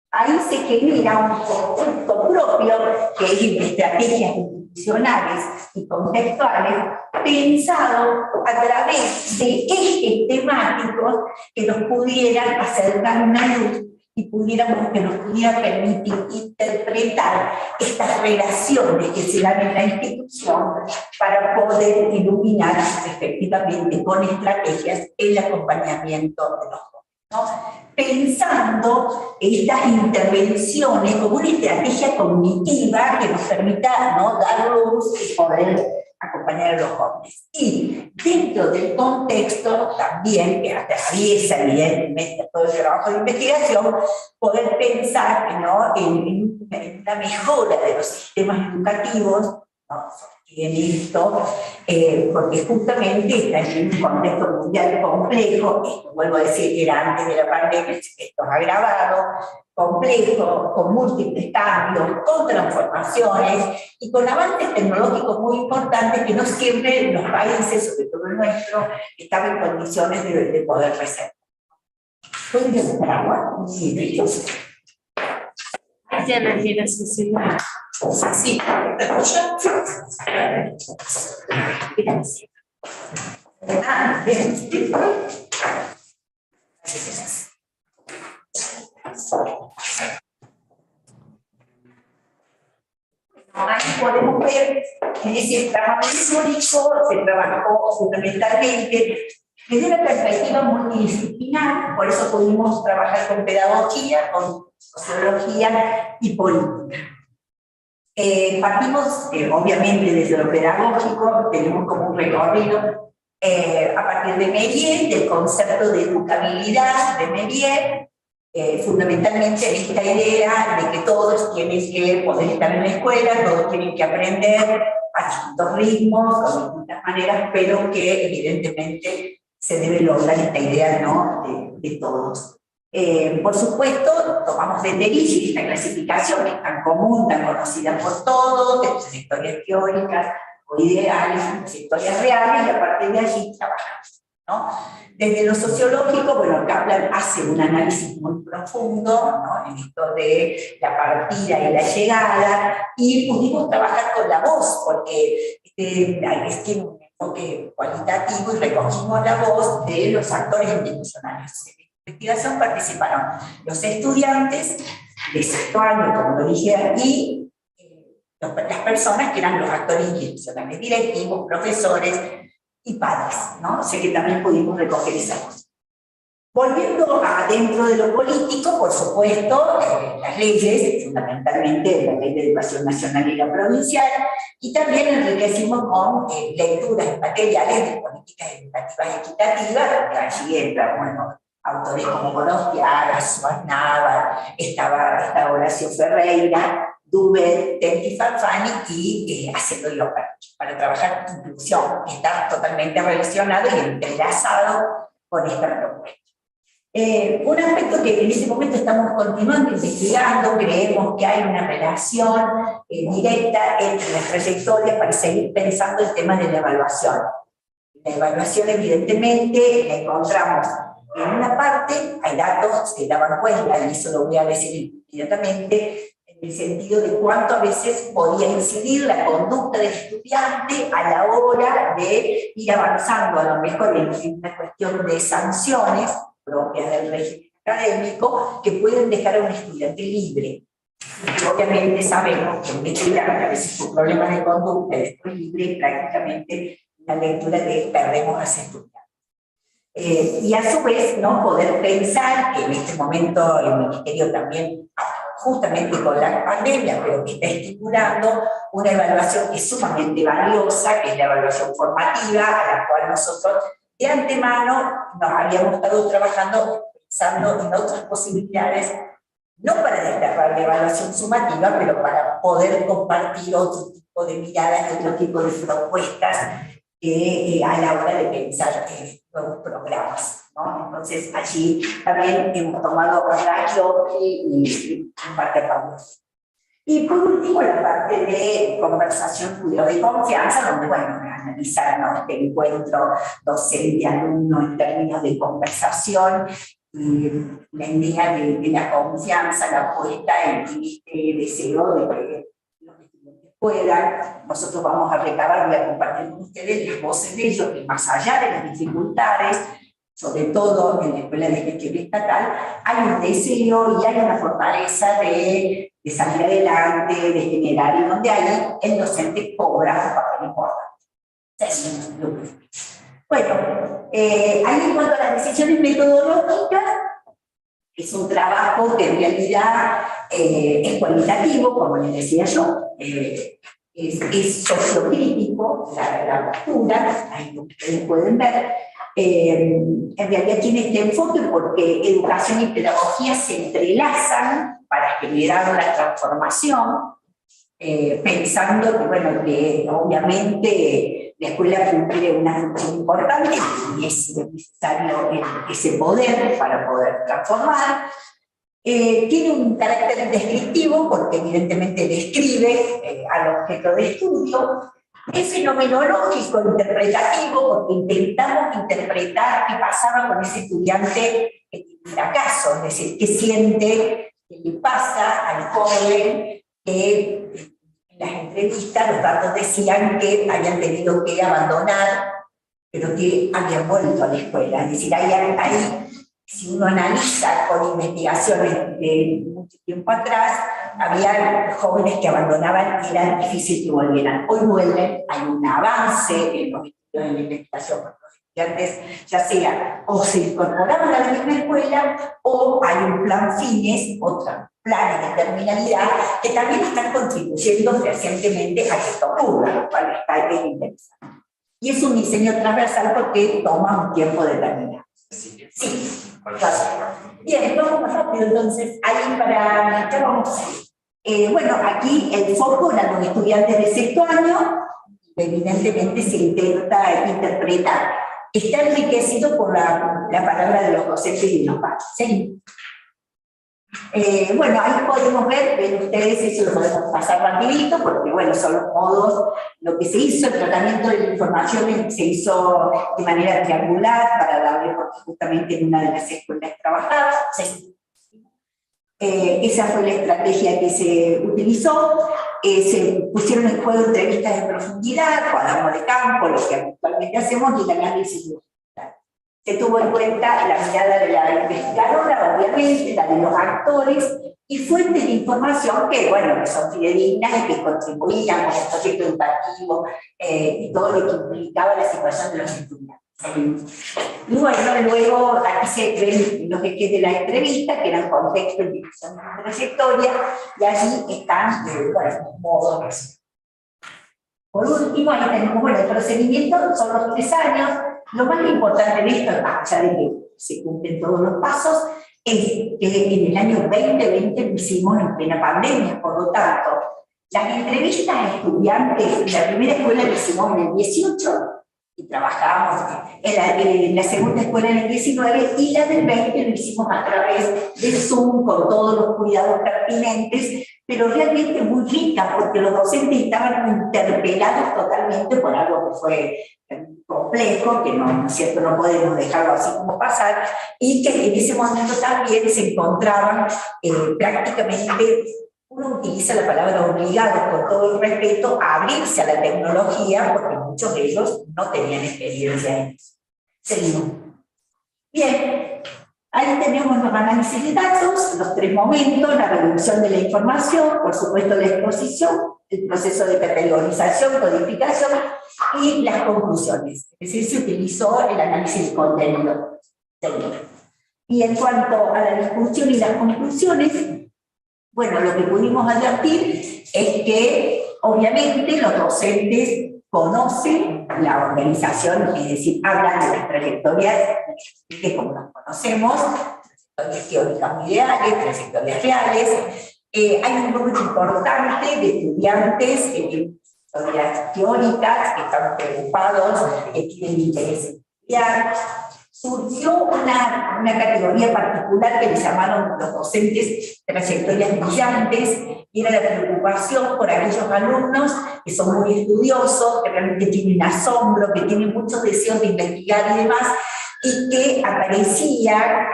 Ahí se genera un concepto propio, que es estrategias institucionales y contextuales, pensado a través de ejes temáticos que nos pudieran acercar una luz y que nos pudieran permitir interpretar estas relaciones que se dan en la institución para poder iluminar efectivamente con estrategias el acompañamiento de los jóvenes, ¿no? Pensando estas intervenciones como una estrategia cognitiva que nos permita, ¿no?, dar luz y poder acompañar a los jóvenes. Y dentro del contexto también, que atraviesa evidentemente todo el trabajo de investigación, poder pensar, ¿no?, en la mejora de los sistemas educativos, ¿no?, sostiene esto, porque justamente está en un contexto mundial complejo, esto vuelvo a decir, era antes de la pandemia, esto es agravado, complejo, con múltiples cambios, con transformaciones y con avances tecnológicos muy importantes que no siempre los países, sobre todo el nuestro, estaban en condiciones de poder resolver. ¿Pueden buscar agua? Sí. Ya no tiene Cecilia. Sí, ¿te escucha? Gracias. Ah, bien. Ahí podemos ver en ese trabajo histórico se trabajó fundamentalmente desde una perspectiva multidisciplinar, por eso pudimos trabajar con pedagogía, con sociología y política. Partimos, obviamente, desde lo pedagógico, tenemos como un recorrido a partir de Mérier, del concepto de educabilidad de Mérier, fundamentalmente esta idea de que todos tienen que poder estar en la escuela, todos tienen que aprender a distintos ritmos, con distintas maneras, pero que evidentemente se debe lograr esta idea, ¿no?, de todos. Por supuesto, tomamos de Derich esta clasificación que es tan común, tan conocida por todos, de trayectorias teóricas o ideales, trayectorias reales, y a partir de allí trabajamos, ¿no? Desde lo sociológico, bueno, Kaplan hace un análisis muy profundo, ¿no?, en esto de la partida y la llegada, y pudimos trabajar con la voz, porque tiene un enfoque cualitativo y recogimos la voz de los actores institucionales. En la investigación participaron los estudiantes de sexto año, como lo dije aquí, las personas que eran los actores institucionales, directivos, profesores y padres, ¿no? O sea que también pudimos recoger esa voz. Volviendo dentro de lo político, por supuesto, las leyes, fundamentalmente la Ley de Educación Nacional y la provincial, y también enriquecimos con lecturas materiales de políticas educativas equitativas, donde allí entran, bueno, autores como Gorostiaga, Suárez Nava, estaba Horacio Ferreira, Dubet, Tenti Farfani y Haciendo Hilo para trabajar inclusión, que está totalmente relacionado y entrelazado con esta propuesta. Un aspecto que en este momento estamos continuando investigando, creemos que hay una relación directa entre las trayectorias para seguir pensando el tema de la evaluación. La evaluación, evidentemente, la encontramos en una parte, hay datos que daban cuenta, y eso lo voy a decir inmediatamente, en el sentido de cuánto a veces podía incidir la conducta del estudiante a la hora de ir avanzando, a lo mejor en una cuestión de sanciones propias del régimen académico, que pueden dejar a un estudiante libre. Y obviamente sabemos que un estudiante a veces por problemas de conducta después libre, prácticamente la lectura de perdemos a ese estudiante. Y a su vez, ¿no?, poder pensar que en este momento el Ministerio también, justamente con la pandemia, pero que está estimulando una evaluación que es sumamente valiosa, que es la evaluación formativa, a la cual nosotros de antemano nos habíamos estado trabajando, pensando en otras posibilidades, no para desterrar la evaluación sumativa, pero para poder compartir otro tipo de miradas, otro tipo de propuestas a la hora de pensar nuevos programas, ¿no? Entonces, allí también hemos tomado radio y parte de Pablo. Y por último, la parte de conversación de confianza, donde, bueno, analizar, ¿no?, este encuentro docente-alumno en términos de conversación, y la idea de la confianza, la apuesta en este deseo de que los estudiantes puedan. Nosotros vamos a recabar, voy a compartir con ustedes las voces de ellos, que más allá de las dificultades, sobre todo en la Escuela de Gestión Estatal, hay un deseo y hay una fortaleza de salir adelante, de generar, y donde ahí el docente cobra un papel importante. Bueno, ahí en cuanto a las decisiones metodológicas, es un trabajo que en realidad es cualitativo, como les decía yo, es sociocrítico, la postura, ahí ustedes pueden ver. En realidad tiene este enfoque porque educación y pedagogía se entrelazan para generar una transformación, pensando que, bueno, que obviamente la escuela cumple una función importante y es necesario ese poder para poder transformar. Tiene un carácter descriptivo porque evidentemente describe al objeto de estudio. Es fenomenológico, interpretativo, porque intentamos interpretar qué pasaba con ese estudiante en el fracaso, es decir, qué siente, qué le pasa al joven que en las entrevistas los datos decían que habían tenido que abandonar, pero que habían vuelto a la escuela. Es decir, ahí si uno analiza con investigaciones de mucho tiempo atrás, había jóvenes que abandonaban y era difícil que volvieran. Hoy vuelven, hay un avance en los estudios de la investigación con los estudiantes, ya sea o se incorporaron a la misma escuela o hay un plan fines, otro plan de terminalidad que también están contribuyendo recientemente a que esto ocurra, lo cual está bien interesante. Y es un diseño transversal porque toma un tiempo determinado. Sí. Bien, vamos más rápido entonces, ahí para, ya vamos a ir. Bueno, aquí el foco eran los estudiantes de sexto año, evidentemente se intenta interpretar. Está enriquecido por la palabra de los docentes y los padres. ¿Sí? Bueno, ahí podemos ver, ven ustedes, eso lo podemos pasar rapidito, porque bueno, son los modos, lo que se hizo, el tratamiento de la información se hizo de manera triangular para darle, porque justamente en una de las escuelas trabajaba. Esa fue la estrategia que se utilizó. Se pusieron en juego entrevistas de profundidad, cuaderno de campo, lo que actualmente hacemos, y el análisis. Se tuvo en cuenta la mirada de la investigadora, obviamente, la de los actores, y fuentes de información que, bueno, que son fidedignas y que contribuían con el proyecto educativo y todo lo que implicaba la situación de los estudiantes. Y bueno, luego aquí se ven los ejes de la entrevista, que eran contexto, indicación de trayectoria, y allí están los modos. Por último, ahí tenemos, bueno, el procedimiento son los 3 años. Lo más importante de esto, ya de que se cumplen todos los pasos, es que en el año 2020 lo hicimos en plena pandemia, por lo tanto, Las entrevistas a estudiantes, la primera escuela la hicimos en el 18 y trabajábamos en la segunda escuela en el 19 y la del 20 lo hicimos a través de Zoom con todos los cuidados pertinentes, pero realmente muy rica porque los docentes estaban interpelados totalmente por algo que fue complejo, que no es cierto, no podemos dejarlo así como pasar, y que en ese momento también se encontraban prácticamente, uno utiliza la palabra obligados con todo el respeto a abrirse a la tecnología porque muchos de ellos no tenían experiencia en eso. Seguimos. Bien, ahí tenemos los análisis de datos, los 3 momentos, la reducción de la información, por supuesto la exposición, el proceso de categorización, codificación y las conclusiones. Es decir, se utilizó el análisis de contenido. Y en cuanto a la discusión y las conclusiones, bueno, lo que pudimos advertir es que obviamente los docentes conocen la organización, es decir, hablan de las trayectorias que como las conocemos, trayectorias teóricas ideales, trayectorias reales. Hay un grupo importante de estudiantes trayectorias teóricas que están preocupados, que tienen interés en estudiar. Surgió una categoría particular que le llamaron los docentes trayectorias brillantes, y era la preocupación por aquellos alumnos que son muy estudiosos, que realmente tienen asombro, que tienen muchos deseos de investigar y demás, y que aparecía,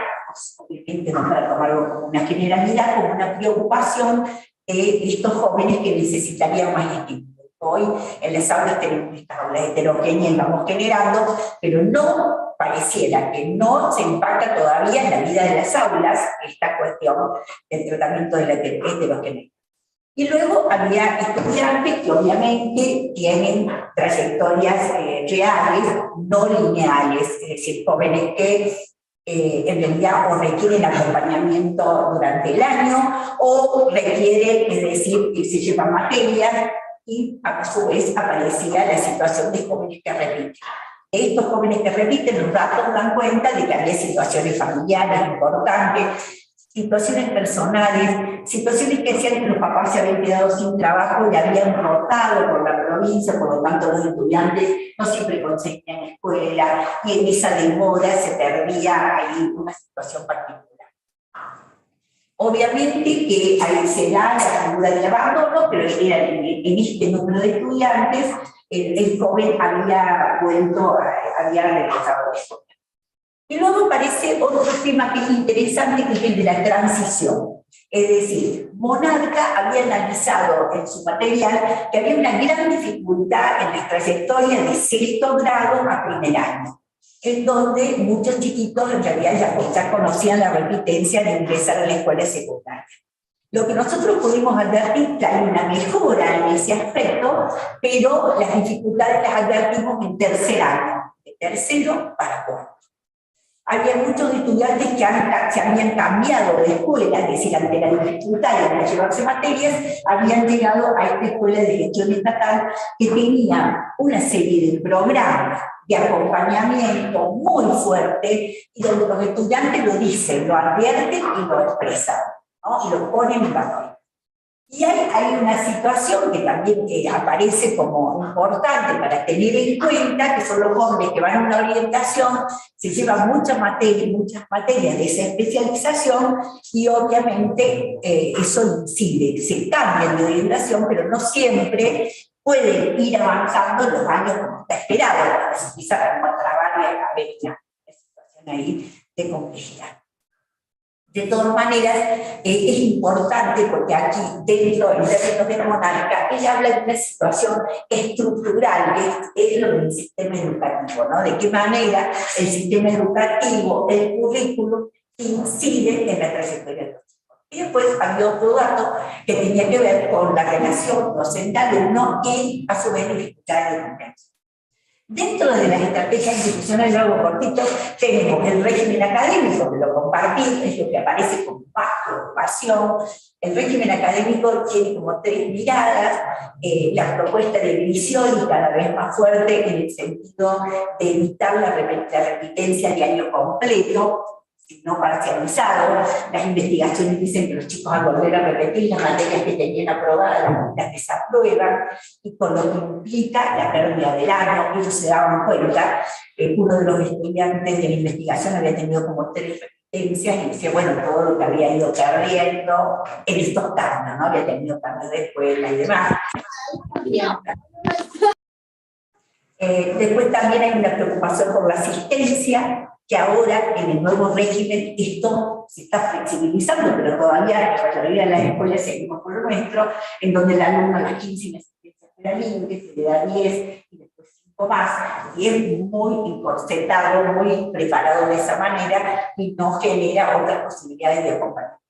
obviamente no para tomarlo como una generalidad, como una preocupación de estos jóvenes que necesitarían más estímulo. Hoy en las aulas tenemos estas aulas heterogéneas y vamos generando, pero no pareciera que no se impacta todavía en la vida de las aulas esta cuestión del tratamiento de la heterogeneidad. Y luego había estudiantes que obviamente tienen trayectorias reales, no lineales, es decir, jóvenes que en realidad o requieren acompañamiento durante el año o requieren, es decir, que se llevan materias, y a su vez aparecía la situación de jóvenes que repiten. Estos jóvenes que repiten, los datos dan cuenta de que había situaciones familiares importantes, situaciones personales, situaciones que hacían que los papás se habían quedado sin trabajo y habían rotado por la provincia, por lo tanto los estudiantes no siempre conseguían escuela, y en esa demora se perdía ahí una situación particular. Obviamente que ahí se da la figura del abandono, pero era en este número de estudiantes, el joven había regresado a la escuela. Y luego aparece otro tema que es interesante, que es el de la transición. Es decir, Monarca había analizado en su material que había una gran dificultad en las trayectorias de sexto grado a primer año, en donde muchos chiquitos en realidad ya conocían la repitencia de ingresar a la escuela secundaria. Lo que nosotros pudimos advertir que hay una mejora en ese aspecto, pero las dificultades las advertimos en tercer año, de tercero para cuarto. Había muchos estudiantes que se habían cambiado de escuela, es decir, ante la dificultad de llevarse materias, habían llegado a esta escuela de gestión estatal que tenía una serie de programas de acompañamiento muy fuerte y donde los estudiantes lo dicen, lo advierten y lo expresan, ¿no? Y lo ponen en valor. Y hay una situación que también aparece como importante para tener en cuenta, que son los jóvenes que van a una orientación, se llevan muchas materias de esa especialización y obviamente eso incide, se cambia de orientación, pero no siempre pueden ir avanzando en los años como está esperado, porque se empieza a trabar y a haber una situación ahí de complejidad. De todas maneras, es importante porque aquí, dentro, en términos de Monarca, ella habla de una situación estructural, que es lo del sistema educativo, ¿no? De qué manera el sistema educativo, el currículum, incide en la trayectoria de los chicos. Y después había otro dato que tenía que ver con la relación docente-alumno y, a su vez, dificultades de comprensión. Dentro de las estrategias institucionales, luego cortito, tenemos el régimen académico, que lo compartí, es lo que aparece con más preocupación. El régimen académico tiene como 3 miradas, la propuesta de división y cada vez más fuerte en el sentido de evitar la repitencia de año completo. no parcializado. Las investigaciones dicen que los chicos al volver a repetir las materias que tenían aprobadas las desaprueban, y con lo que implica la pérdida del año. Ellos se daban cuenta, uno de los estudiantes de la investigación había tenido como 3 repitencias y decía, bueno, todo lo que había ido perdiendo en estos cambios, ¿no? Había tenido cambios de escuela y demás. Después también hay una preocupación por la asistencia, que ahora en el nuevo régimen esto se está flexibilizando, pero todavía en las escuelas seguimos con lo nuestro, en donde el alumno a las 15 la asistencia era libre, se le da 10 y después 5 más, y es muy encorsetado, muy preparado de esa manera y no genera otras posibilidades de acompañamiento.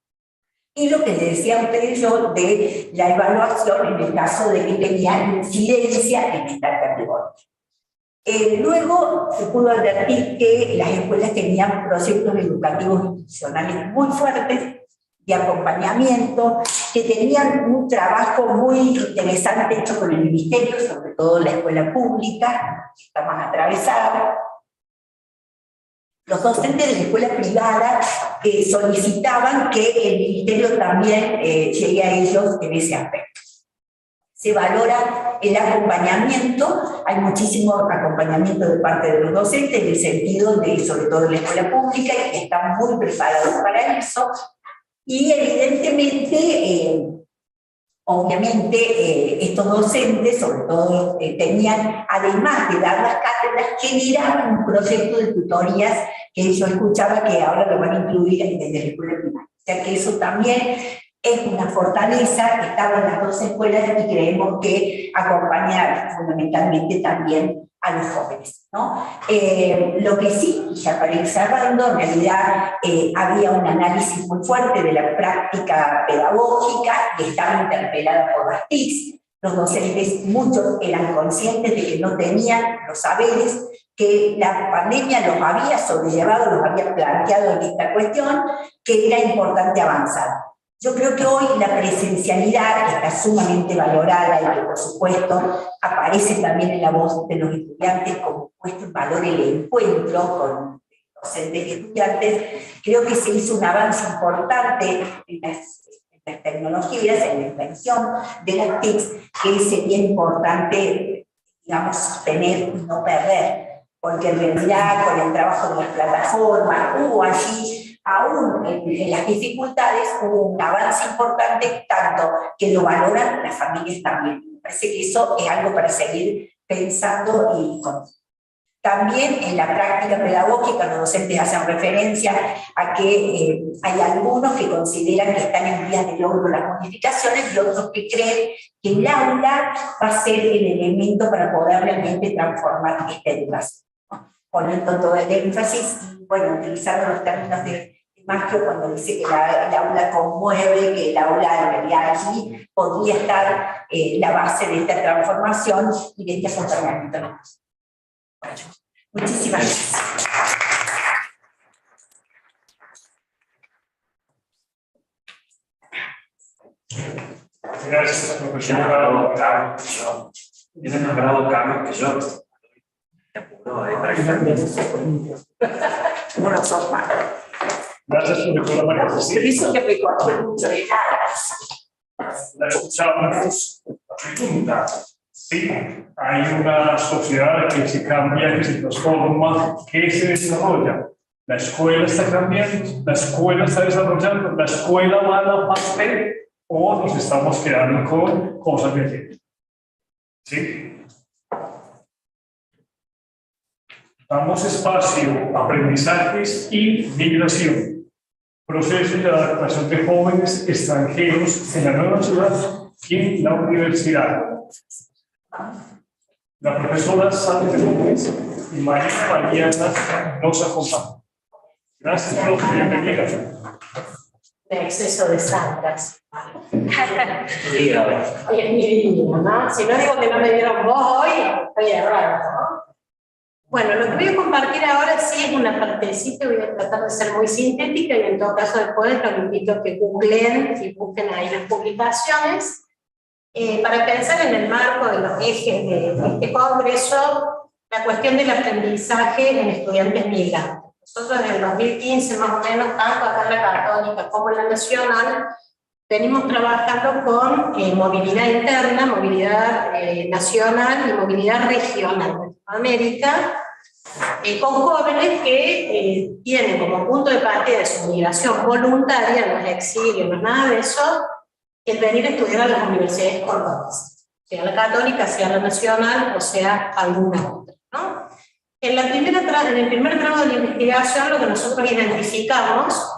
Y lo que les decía a ustedes yo de la evaluación en el caso de que tenía incidencia en esta categoría. Luego se pudo advertir que las escuelas tenían proyectos educativos institucionales muy fuertes, de acompañamiento, que tenían un trabajo muy interesante hecho con el Ministerio, sobre todo la escuela pública, que está más atravesada. Los docentes de la escuela privada solicitaban que el Ministerio también llegue a ellos en ese aspecto. Se valora el acompañamiento, hay muchísimo acompañamiento de parte de los docentes, en el sentido de, sobre todo en la escuela pública, y que están muy preparados para eso, y evidentemente, obviamente, estos docentes, sobre todo, tenían, además de dar las cátedras, generaban un proyecto de tutorías que yo escuchaba que ahora lo van a incluir desde la escuela primaria. O sea que eso también es una fortaleza que estaba en las 2 escuelas y creemos que acompañar fundamentalmente también a los jóvenes, ¿no? Lo que sí, y ya para ir cerrando, en realidad había un análisis muy fuerte de la práctica pedagógica que estaba interpelada por las TICs. Los docentes, muchos eran conscientes de que no tenían los saberes, que la pandemia los había sobrellevado, los había planteado en esta cuestión, que era importante avanzar. Yo creo que hoy la presencialidad, que está sumamente valorada y que por supuesto aparece también en la voz de los estudiantes como puesto en valor el encuentro con docentes y estudiantes, creo que se hizo un avance importante en las tecnologías, en la invención de las TICs, que sería importante, digamos, sostener y no perder, porque en realidad con el trabajo de las plataformas hubo allí, aún en las dificultades, hubo un avance importante, tanto que lo valoran las familias también. Me parece que eso es algo para seguir pensando y con. También en la práctica pedagógica los docentes hacen referencia a que hay algunos que consideran que están en vías de logro las modificaciones y otros que creen que el aula va a ser el elemento para poder realmente transformar esta educación, ¿no? Poniendo todo el énfasis y, bueno, utilizando los términos de Maggio cuando dice que el aula conmueve, que el aula en realidad aquí podría estar la base de esta transformación y de este acompañamiento. Bueno, muchísimas gracias. Gracias, profesora. Tiene más grado Carlos que yo. Bueno, sos mal. Gracias, profesora María Cristina. Dice que me corté mucho de nada. La escuchamos. La pregunta. Sí, hay una sociedad que se cambia, que se transforma, que se desarrolla. La escuela está cambiando, la escuela está desarrollando, la escuela va a la parte o nos estamos quedando con cosas de tiempo. ¿Sí? Damos espacio a aprendizajes y migración. Procesos de adaptación de jóvenes extranjeros en la nueva ciudad y en la universidad. La profesora Sandra López y Mariana nos acompañan. Gracias por la bienvenida. De exceso de Sandras. Sí, a ver. Es mi vida, ¿no? Si no digo que no me dieron voz hoy, estoy errado, ¿no? Bueno, lo que voy a compartir ahora sí es una partecita, voy a tratar de ser muy sintética y en todo caso después los invito a que googleen y busquen ahí las publicaciones. Para pensar en el marco de los ejes de este congreso, la cuestión del aprendizaje en estudiantes migrantes. Nosotros desde el 2015 más o menos, tanto acá en la Católica como en la Nacional, venimos trabajando con movilidad interna, movilidad nacional y movilidad regional de Latinoamérica, con jóvenes que tienen como punto de partida de su migración voluntaria, no es exilio, no es nada de eso, el venir a estudiar a las universidades cordobesas, sea la Católica, sea la Nacional o sea alguna otra, ¿no? En el primer tramo de la investigación, lo que nosotros identificamos,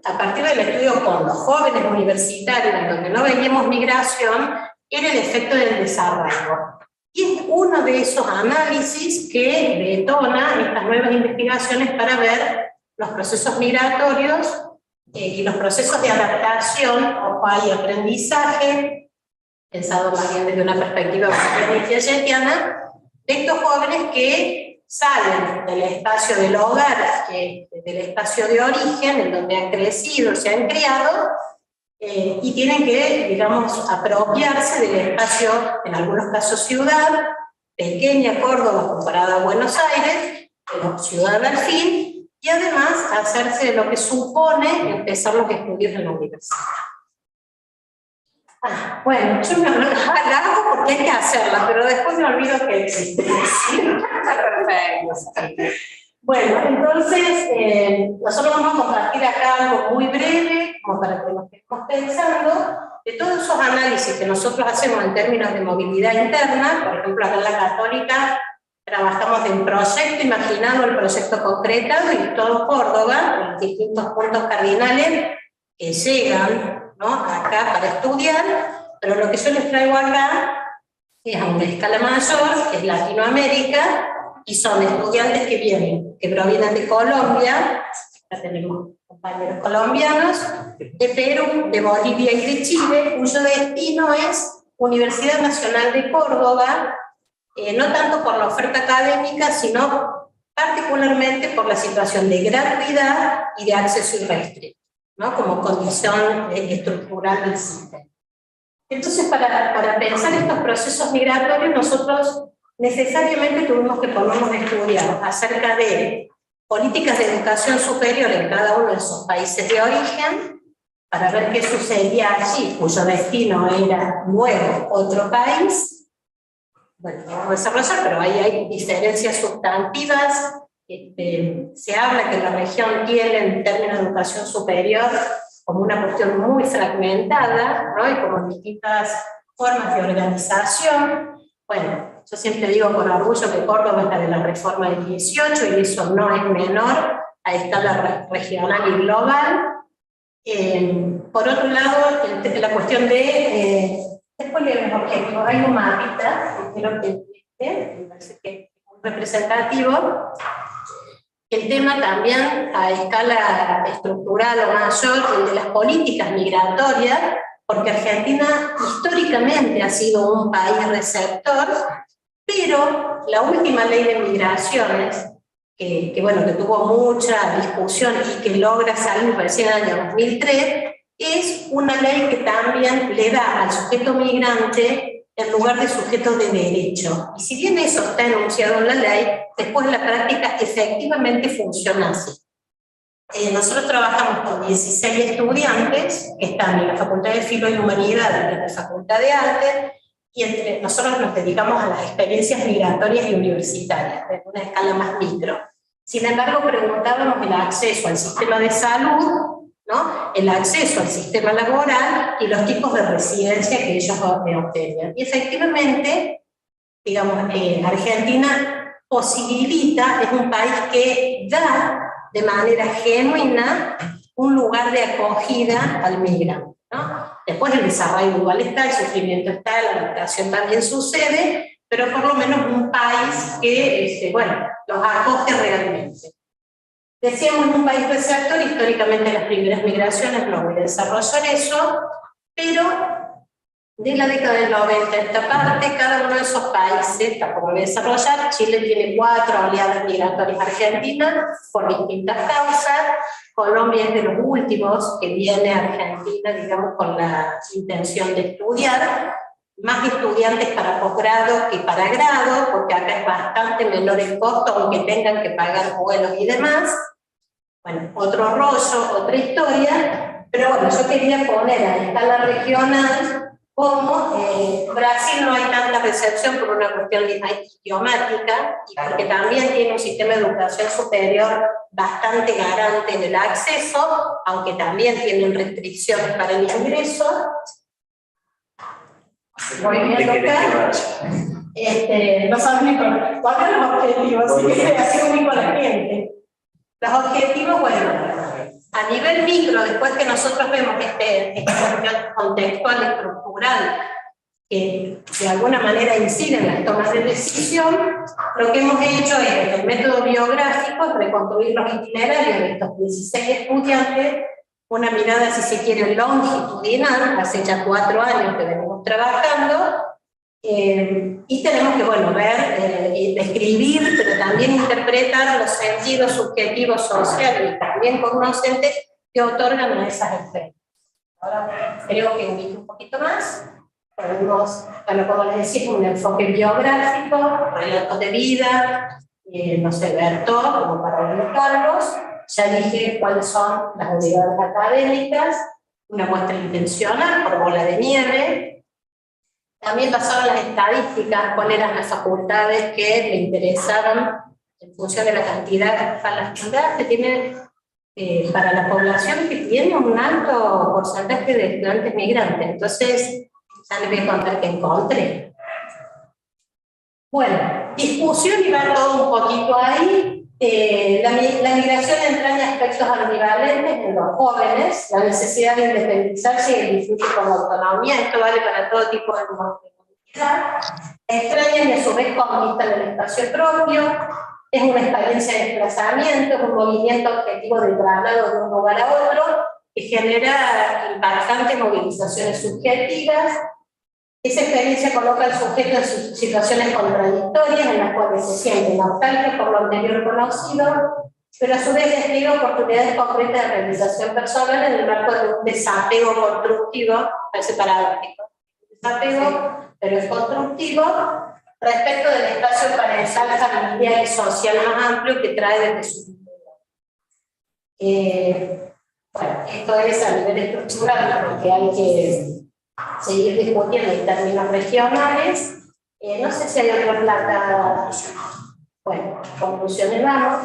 a partir del estudio con los jóvenes universitarios, en donde no veíamos migración, era el efecto del desarraigo. Y es uno de esos análisis que detona estas nuevas investigaciones para ver los procesos migratorios y los procesos de adaptación o y aprendizaje, pensado más bien desde una perspectiva piagetiana, de estos jóvenes que salen del espacio del hogar, del espacio de origen, en donde han crecido, se han criado, y tienen que, digamos, apropiarse del espacio, en algunos casos ciudad, pequeña Córdoba comparada a Buenos Aires, pero ciudad al fin, y además hacerse de lo que supone empezar los estudios en la universidad. Bueno, yo la hago porque hay que hacerla, pero después me olvido que existe. Perfecto. Bueno, entonces, nosotros vamos a compartir acá algo muy breve, como para que nos estemos pensando, de todos esos análisis que nosotros hacemos en términos de movilidad interna. Por ejemplo, acá en la Católica trabajamos en proyecto, imaginando el proyecto concretado, y todo Córdoba, con los distintos puntos cardinales que llegan, ¿no?, acá para estudiar, pero lo que yo les traigo acá es a una escala mayor, que es Latinoamérica, y son estudiantes que provienen de Colombia, acá tenemos compañeros colombianos, de Perú, de Bolivia y de Chile, cuyo destino es Universidad Nacional de Córdoba, no tanto por la oferta académica, sino particularmente por la situación de gratuidad y de acceso irrestricto, ¿no?, como condición estructural del sistema. Entonces, para pensar estos procesos migratorios, nosotros necesariamente tuvimos que ponernos a estudiar acerca de políticas de educación superior en cada uno de esos países de origen, para ver qué sucedía allí, cuyo destino era luego otro país. Bueno, no vamos a desarrollar, pero ahí hay diferencias sustantivas. Se habla que la región tiene, en términos de educación superior, como una cuestión muy fragmentada, ¿no?, y como distintas formas de organización. Bueno, yo siempre digo con orgullo que Córdoba es la de la reforma del 18, y eso no es menor a escala regional y global. Por otro lado, la cuestión de... después le los objetivos. Hay un mapita, que creo que me parece que es muy representativo. El tema también a escala estructural o mayor, el de las políticas migratorias, porque Argentina históricamente ha sido un país receptor, pero la última ley de migraciones, que tuvo mucha discusión y que logra salir recién en el año 2003, es una ley que también le da al sujeto migrante en lugar de sujeto de derecho. Y si bien eso está enunciado en la ley, después en la práctica efectivamente funciona así. Nosotros trabajamos con 16 estudiantes que están en la Facultad de Filo y Humanidades y en la Facultad de Arte, y nosotros nos dedicamos a las experiencias migratorias y universitarias, de una escala más micro. Sin embargo, preguntábamos el acceso al sistema de salud, ¿no?, el acceso al sistema laboral y los tipos de residencia que ellos obtenían. Y efectivamente, digamos, Argentina posibilita, es un país que da de manera genuina un lugar de acogida al migrante, ¿no? Después el desarrollo igual está, el sufrimiento está, la adaptación también sucede, pero por lo menos un país que, los acoge realmente. Decíamos, un país receptor, históricamente las primeras migraciones, no voy a desarrollar eso, pero de la década del 90 a esta parte, cada uno de esos países, tampoco voy a desarrollar, Chile tiene 4 oleadas migratorias argentinas por distintas causas, Colombia es de los últimos que viene a Argentina, digamos, con la intención de estudiar, más estudiantes para posgrado que para grado, porque acá es bastante menor el costo, aunque tengan que pagar vuelos y demás. Bueno, otro rollo, otra historia, pero bueno, yo quería poner a escala regional como Brasil no hay tanta recepción por una cuestión idiomática y porque también tiene un sistema de educación superior bastante garante en el acceso, aunque también tienen restricciones para el ingreso. Voy viendo acá. No saben ni cuáles son los objetivos, así que así único a la gente. Los objetivos, bueno, a nivel micro, después que nosotros vemos esta cuestión contextual, estructural, que de alguna manera incide en las tomas de decisión, lo que hemos hecho es, en el método biográfico, reconstruir los itinerarios de estos 16 estudiantes, una mirada, si se quiere, longitudinal, hace ya 4 años que venimos trabajando, y tenemos que, bueno, ver, describir, pero también interpretar los sentidos subjetivos sociales y también cognoscentes que otorgan a esas experiencias. Ahora creo que ubique un poquito más. Podemos, bueno, como les decía, un enfoque biográfico, relatos de vida, no sé, ver todo, como para ubicarlos. Ya dije cuáles son las unidades académicas, una muestra intencional por bola de nieve. También pasaron las estadísticas, cuáles eran las facultades que me interesaban en función de la cantidad, que tiene para la población que tiene un alto porcentaje de estudiantes migrantes. Entonces, ya les voy a contar que encontré. Bueno, discusión y va todo un poquito ahí. La migración entraña aspectos ambivalentes en los jóvenes, la necesidad de independizarse y el disfrute con autonomía, esto vale para todo tipo de movilidad. Extrañan y a su vez conquistan el espacio propio, es una experiencia de desplazamiento, es un movimiento objetivo de traslado de un lugar a otro, que genera impactantes movilizaciones subjetivas. Esa experiencia coloca al sujeto en situaciones contradictorias en las cuales se siente nostalgia por lo anterior conocido, pero a su vez despliega oportunidades concretas de realización personal en el marco de un desapego constructivo, parece paradójico, desapego, pero es constructivo, respecto del espacio parental, familiar y social más amplio que trae desde su vida. Bueno, esto es a nivel estructural, porque hay que seguir discutiendo en términos regionales. No sé si hay otra plata. Bueno, conclusiones vamos.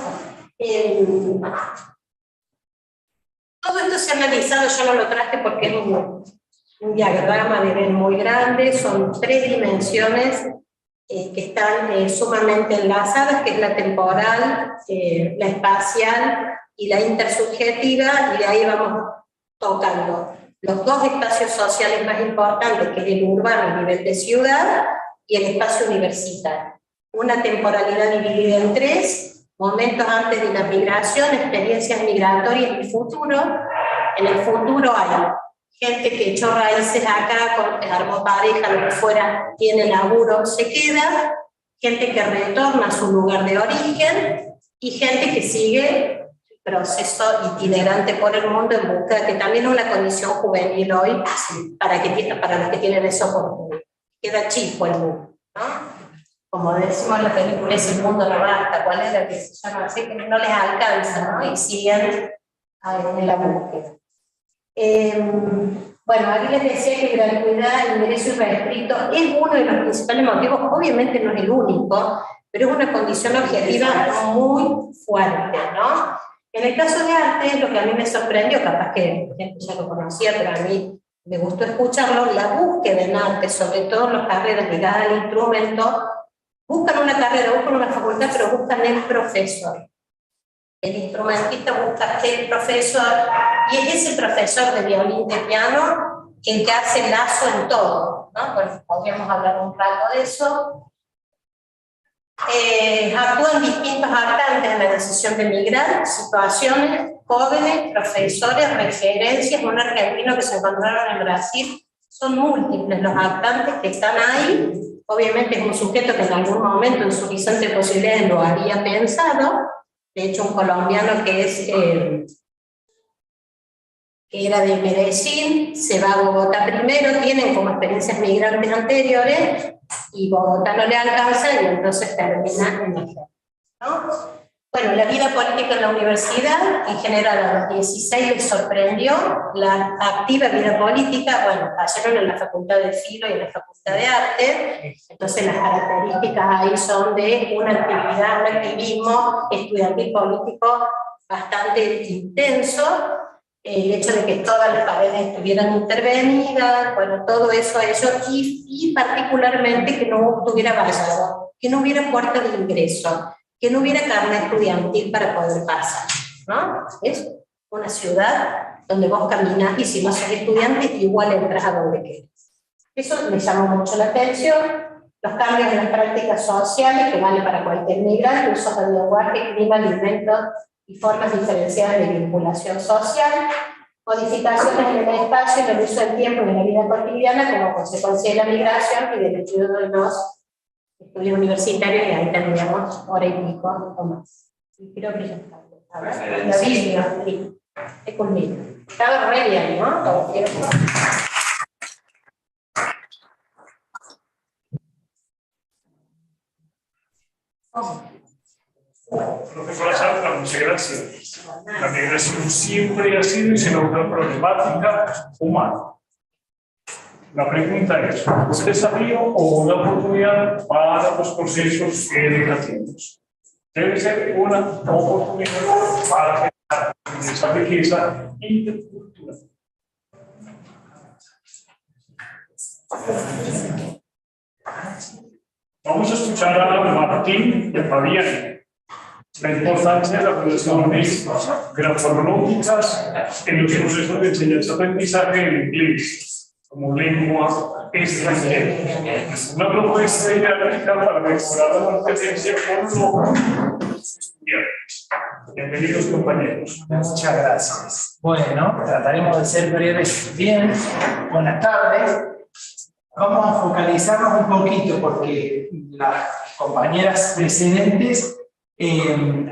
Todo esto se ha analizado, yo no lo traje porque es un diagrama de nivel muy grande, son 3 dimensiones que están sumamente enlazadas, que es la temporal, la espacial y la intersubjetiva, y de ahí vamos tocando los 2 espacios sociales más importantes, que es el urbano a nivel de ciudad y el espacio universitario. Una temporalidad dividida en 3, momentos antes de la migración, experiencias migratorias y futuro. En el futuro hay gente que echó raíces acá, armó pareja, lo que fuera, tiene laburo, se queda, gente que retorna a su lugar de origen y gente que sigue proceso itinerante por el mundo en busca, que también es una condición juvenil hoy para los que tienen esa oportunidad. Queda chico el mundo, ¿no? Como decimos en la película, es el mundo no basta, ¿cuál es la que se llama así? Que no les alcanza, ¿no? Y siguen en la búsqueda. Bueno, aquí les decía que gratuidad, ingreso irrestricto es uno de los principales motivos, obviamente no es el único, pero es una condición objetiva muy fuerte, ¿no? En el caso de arte, lo que a mí me sorprendió, capaz que la gente ya lo conocía, pero a mí me gustó escucharlo, la búsqueda en arte, sobre todo en las carreras ligadas al instrumento, buscan una carrera, buscan una facultad, pero buscan el profesor. El instrumentista busca el profesor, y es ese profesor de violín, de piano, el que hace lazo en todo, ¿no? Bueno, podríamos hablar un rato de eso. Actúan distintos actantes en la decisión de migrar, situaciones, jóvenes, profesores, referencias, un argentino que se encontraron en Brasil, son múltiples los actantes que están ahí. Obviamente es un sujeto que en algún momento en su horizonte de posibilidades lo había pensado, de hecho un colombiano que es que era de Medellín, se va a Bogotá primero, tienen como experiencias migrantes anteriores, y Bogotá no le alcanza, y entonces termina en la Florida, ¿no? Bueno, la vida política en la universidad, en general a los 16 les sorprendió la activa vida política. Bueno, cayeron en la Facultad de Filo y en la Facultad de Arte, entonces las características ahí son de una actividad, un activismo estudiantil político bastante intenso, el hecho de que todas las paredes estuvieran intervenidas, bueno, todo eso a ellos, y particularmente que no tuviera vallado, que no hubiera puerta de ingreso, que no hubiera carnet estudiantil para poder pasar, ¿no? Es una ciudad donde vos caminás y si no sos estudiante igual entras a donde quieras. Eso me llamó mucho la atención. Los cambios en las prácticas sociales, que vale para cualquier migrante, uso de lenguaje, clima, alimentos y formas diferenciadas de vinculación social, modificaciones en el espacio y en el uso del tiempo en la vida cotidiana como consecuencia de la migración y del estudio de los estudios universitarios, y ahí tendríamos hora y pico o más. Y creo que ya está. La Biblia, sí, es conmigo. Estaba re bien, ¿no? Todo bien. Profesora Sandra, muchas gracias. La migración siempre ha sido y será una problemática humana. La pregunta es, ¿un desafío o una oportunidad para los procesos educativos? Debe ser una oportunidad para generar esa riqueza intercultural. Vamos a escuchar a Martín de Fabián. La importancia de las relaciones grafológicas en los procesos de enseñanza-aprendizaje en inglés como lengua extranjera. Una propuesta didáctica para mejorar la competencia con los estudiantes. Bienvenidos, compañeros. Muchas gracias. Bueno, trataremos de ser breves. Bien, buenas tardes. Vamos a focalizarnos un poquito porque las compañeras precedentes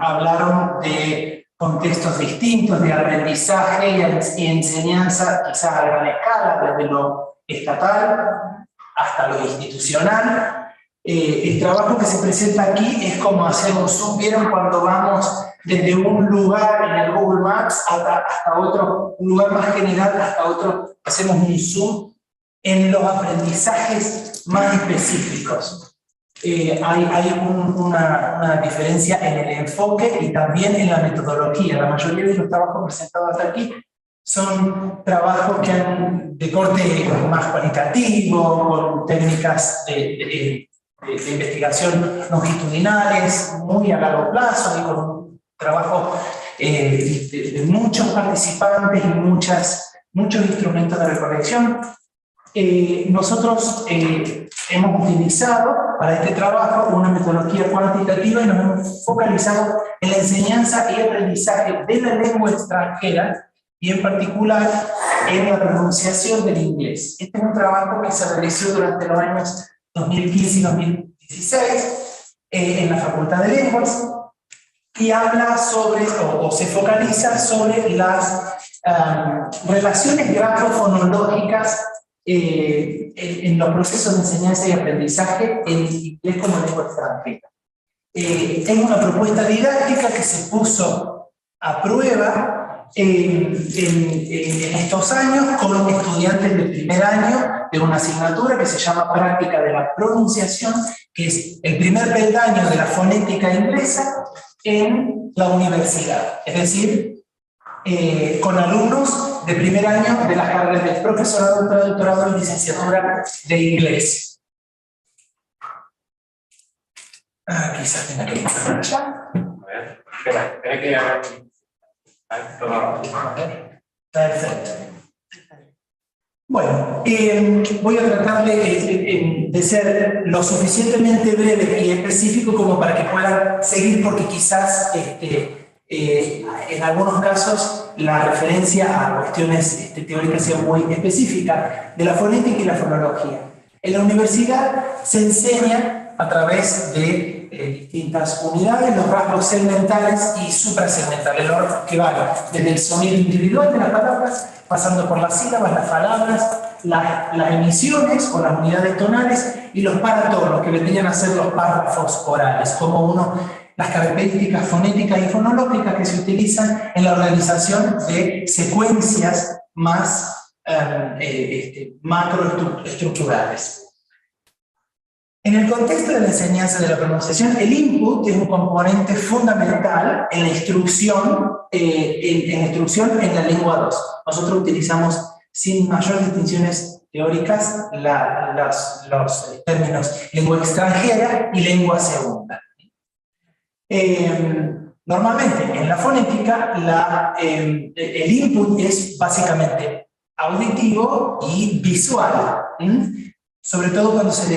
hablaron de contextos distintos de aprendizaje y enseñanza, quizás a gran escala, desde lo estatal hasta lo institucional. El trabajo que se presenta aquí es como hacer un zoom. ¿Vieron cuando vamos desde un lugar en el Google Maps hasta otro, un lugar más general hasta otro? Hacemos un zoom en los aprendizajes más específicos. Hay una diferencia en el enfoque y también en la metodología. La mayoría de los trabajos presentados hasta aquí son trabajos que han de corte más cualitativo, con técnicas de investigación longitudinales, muy a largo plazo, y con un trabajo de muchos participantes y muchos instrumentos de recolección. Nosotros hemos utilizado para este trabajo una metodología cuantitativa y nos hemos focalizado en la enseñanza y aprendizaje de la lengua extranjera y en particular en la pronunciación del inglés. Este es un trabajo que se realizó durante los años 2015 y 2016 en la Facultad de Lenguas y habla sobre, o se focaliza sobre las relaciones grafofonológicas en los procesos de enseñanza y aprendizaje en inglés como lengua extranjera. Es una propuesta didáctica que se puso a prueba en estos años con estudiantes del primer año de una asignatura que se llama Práctica de la Pronunciación, que es el primer peldaño de la fonética inglesa en la universidad, es decir, con alumnos de primer año de las carreras de profesorado, doctorado y licenciatura de inglés. Quizás tenga que ir allá. Espera que haga. Perfecto. Bueno, voy a tratar de ser lo suficientemente breve y específico como para que puedan seguir, porque quizás en algunos casos la referencia a cuestiones teóricas sea muy específica de la fonética y la fonología. En la universidad se enseña a través de distintas unidades, los rasgos segmentales y suprasegmentales, que van desde el sonido individual de las palabras, pasando por las sílabas, las palabras, las emisiones o las unidades tonales y los paratonos, que vendrían a ser los párrafos orales, como las características fonéticas y fonológicas que se utilizan en la organización de secuencias más macroestructurales. En el contexto de la enseñanza de la pronunciación, el input es un componente fundamental en la instrucción, en la lengua 2. Nosotros utilizamos sin mayor distinciones teóricas los términos lengua extranjera y lengua segunda. Normalmente en la fonética el input es básicamente auditivo y visual, sobre todo cuando se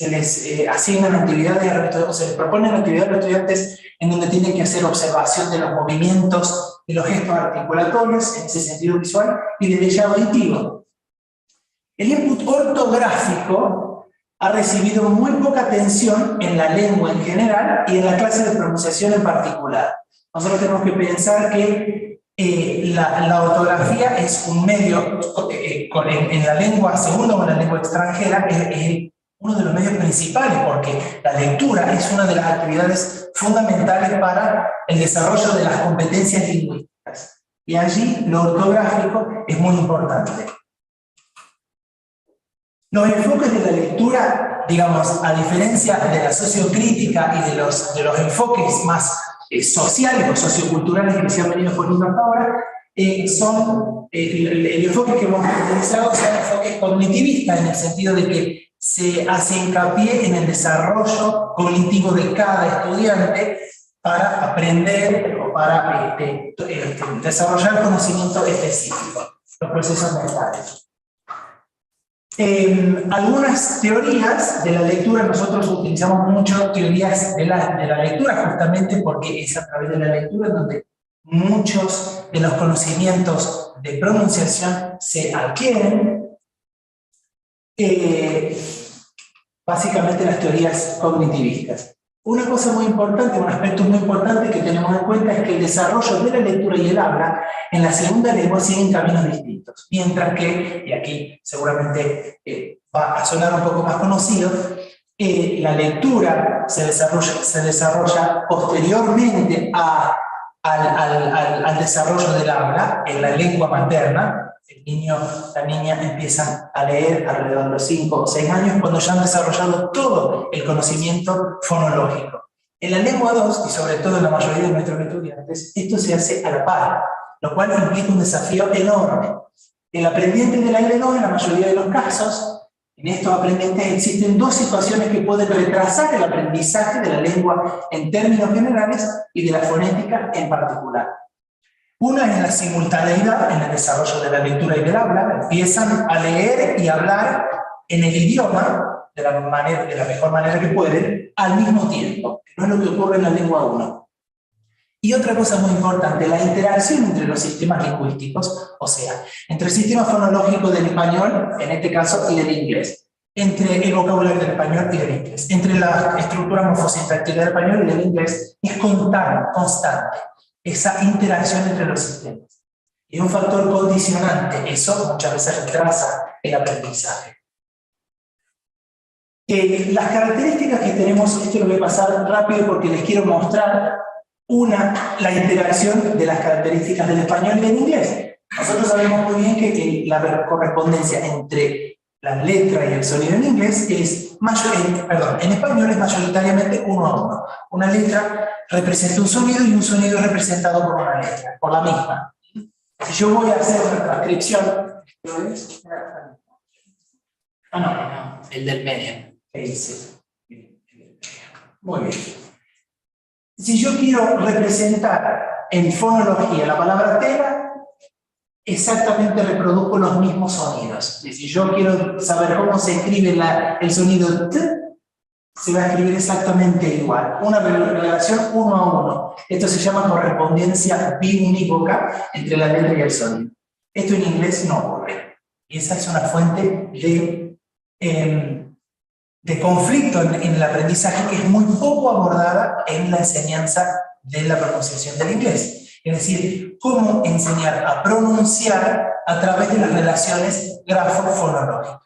les asignan actividades o se les proponen actividades a los estudiantes en donde tienen que hacer observación de los movimientos, de los gestos articulatorios, en ese sentido visual, y desde ya auditivo. El input ortográfico ha recibido muy poca atención en la lengua en general y en la clase de pronunciación en particular. Nosotros tenemos que pensar que la ortografía es un medio, en la lengua segunda o en la lengua extranjera, es uno de los medios principales, porque la lectura es una de las actividades fundamentales para el desarrollo de las competencias lingüísticas. Y allí lo ortográfico es muy importante. Los enfoques de la lectura, digamos, a diferencia de la sociocrítica y de los enfoques más sociales o socioculturales que se han venido poniendo hasta ahora, el enfoque que hemos utilizado son enfoques cognitivistas, en el sentido de que se hace hincapié en el desarrollo cognitivo de cada estudiante para aprender o para desarrollar conocimiento específico, los procesos mentales. Algunas teorías de la lectura, nosotros utilizamos mucho teorías de la lectura justamente porque es a través de la lectura donde muchos de los conocimientos de pronunciación se adquieren, básicamente las teorías cognitivistas. Una cosa muy importante, un aspecto muy importante que tenemos en cuenta es que el desarrollo de la lectura y el habla en la segunda lengua siguen caminos distintos, mientras que, y aquí seguramente va a sonar un poco más conocido, la lectura se desarrolla posteriormente al desarrollo del habla en la lengua materna. El niño, la niña empiezan a leer alrededor de los 5 o 6 años cuando ya han desarrollado todo el conocimiento fonológico. En la lengua 2, y sobre todo en la mayoría de nuestros estudiantes, esto se hace a la par, lo cual implica un desafío enorme. El aprendiente de la L2, en la mayoría de los casos, en estos aprendientes existen dos situaciones que pueden retrasar el aprendizaje de la lengua en términos generales y de la fonética en particular. Una es la simultaneidad en el desarrollo de la lectura y del habla. Empiezan a leer y hablar en el idioma de la mejor manera que pueden al mismo tiempo, que no es lo que ocurre en la lengua 1. Y otra cosa muy importante, la interacción entre los sistemas lingüísticos, o sea, entre el sistema fonológico del español, en este caso, y del inglés, entre el vocabulario del español y del inglés, entre la estructura morfosintáctica del español y del inglés, es constante. Esa interacción entre los sistemas. Es un factor condicionante, eso muchas veces retrasa el aprendizaje. Las características que tenemos, esto lo voy a pasar rápido porque les quiero mostrar la interacción de las características del español y del inglés. Nosotros sabemos muy bien que la correspondencia entre la letra y el sonido en inglés en español es mayoritariamente 1 a 1. Una letra representa un sonido y un sonido es representado por una letra, por la misma. Si yo voy a hacer una transcripción, ¿lo ves? No, el del medio. Ese. Muy bien. Si yo quiero representar en fonología la palabra tela, exactamente reproduzco los mismos sonidos. Y si yo quiero saber cómo se escribe el sonido T, se va a escribir exactamente igual. Una relación 1 a 1. Esto se llama correspondencia biunívoca entre la letra y el sonido. Esto en inglés no ocurre. Y esa es una fuente de conflicto en el aprendizaje que es muy poco abordada en la enseñanza de la pronunciación del inglés. Es decir, cómo enseñar a pronunciar a través de las relaciones grafo-fonológicas.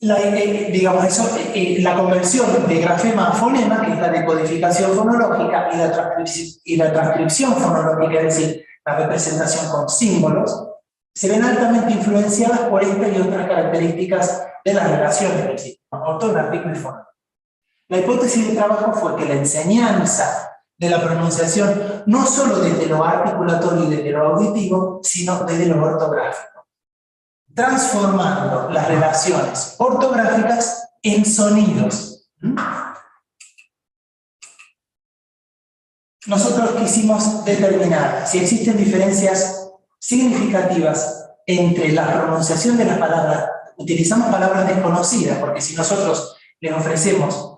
La conversión de grafema a fonema, que es la decodificación fonológica, y la transcripción fonológica, es decir, la representación con símbolos, se ven altamente influenciadas por estas y otras características de las relaciones del sistema ortográfico y fonológico. La hipótesis de trabajo fue que la enseñanza de la pronunciación, no solo desde lo articulatorio y desde lo auditivo, sino desde lo ortográfico, transformando las relaciones ortográficas en sonidos. Nosotros quisimos determinar si existen diferencias significativas entre la pronunciación de las palabras. Utilizamos palabras desconocidas, porque si nosotros les ofrecemos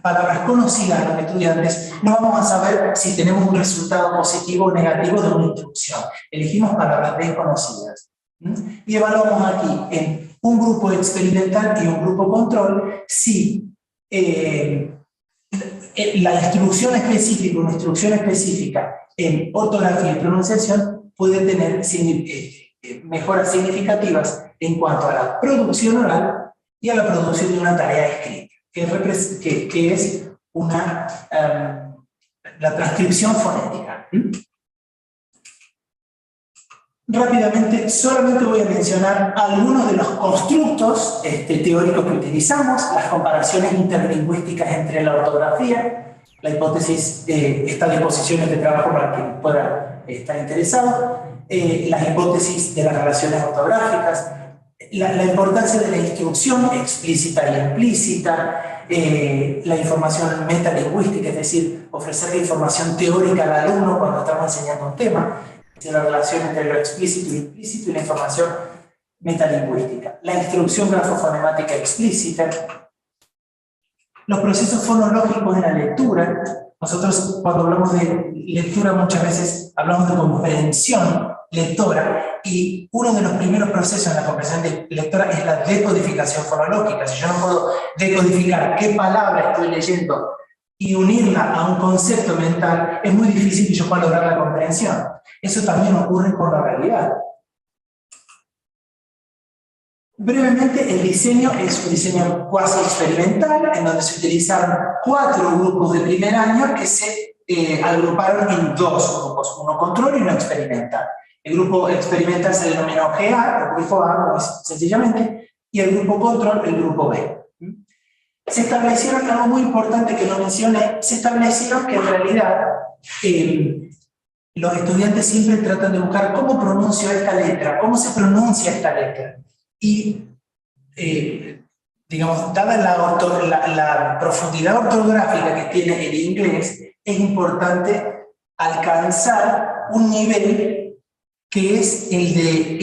palabras conocidas a los estudiantes, no vamos a saber si tenemos un resultado positivo o negativo de una instrucción. Elegimos palabras desconocidas. Y evaluamos aquí en un grupo experimental y un grupo control si la instrucción específica, una instrucción específica en ortografía y pronunciación puede tener mejoras significativas en cuanto a la producción oral y a la producción de una tarea escrita, que es la transcripción fonética. Rápidamente, solamente voy a mencionar algunos de los constructos teóricos que utilizamos, las comparaciones interlingüísticas entre la ortografía, la hipótesis está a disposición de trabajo para quien pueda estar interesado, las hipótesis de las relaciones ortográficas, la importancia de la instrucción explícita y implícita, la información metalingüística, es decir, ofrecer la información teórica al alumno cuando estamos enseñando un tema, la relación entre lo explícito y implícito y la información metalingüística, la instrucción grafofonemática explícita, los procesos fonológicos en la lectura. Nosotros cuando hablamos de lectura muchas veces hablamos de comprensión lectora, y uno de los primeros procesos en la comprensión de lectora es la decodificación fonológica. Si yo no puedo decodificar qué palabra estoy leyendo y unirla a un concepto mental, es muy difícil que yo pueda lograr la comprensión. Eso también ocurre con la realidad. Brevemente, el diseño es un diseño cuasi experimental, en donde se utilizaron 4 grupos de primer año que se agruparon en 2 grupos, uno control y uno experimental. El grupo experimental se denominó GA, el grupo A, más sencillamente, y el grupo control, el grupo B. Se establecieron, algo muy importante que no mencioné, se establecieron que en realidad los estudiantes siempre tratan de buscar cómo pronuncio esta letra, cómo se pronuncia esta letra. Y, digamos, dada la profundidad ortográfica que tiene el inglés, es importante alcanzar un nivel que es el de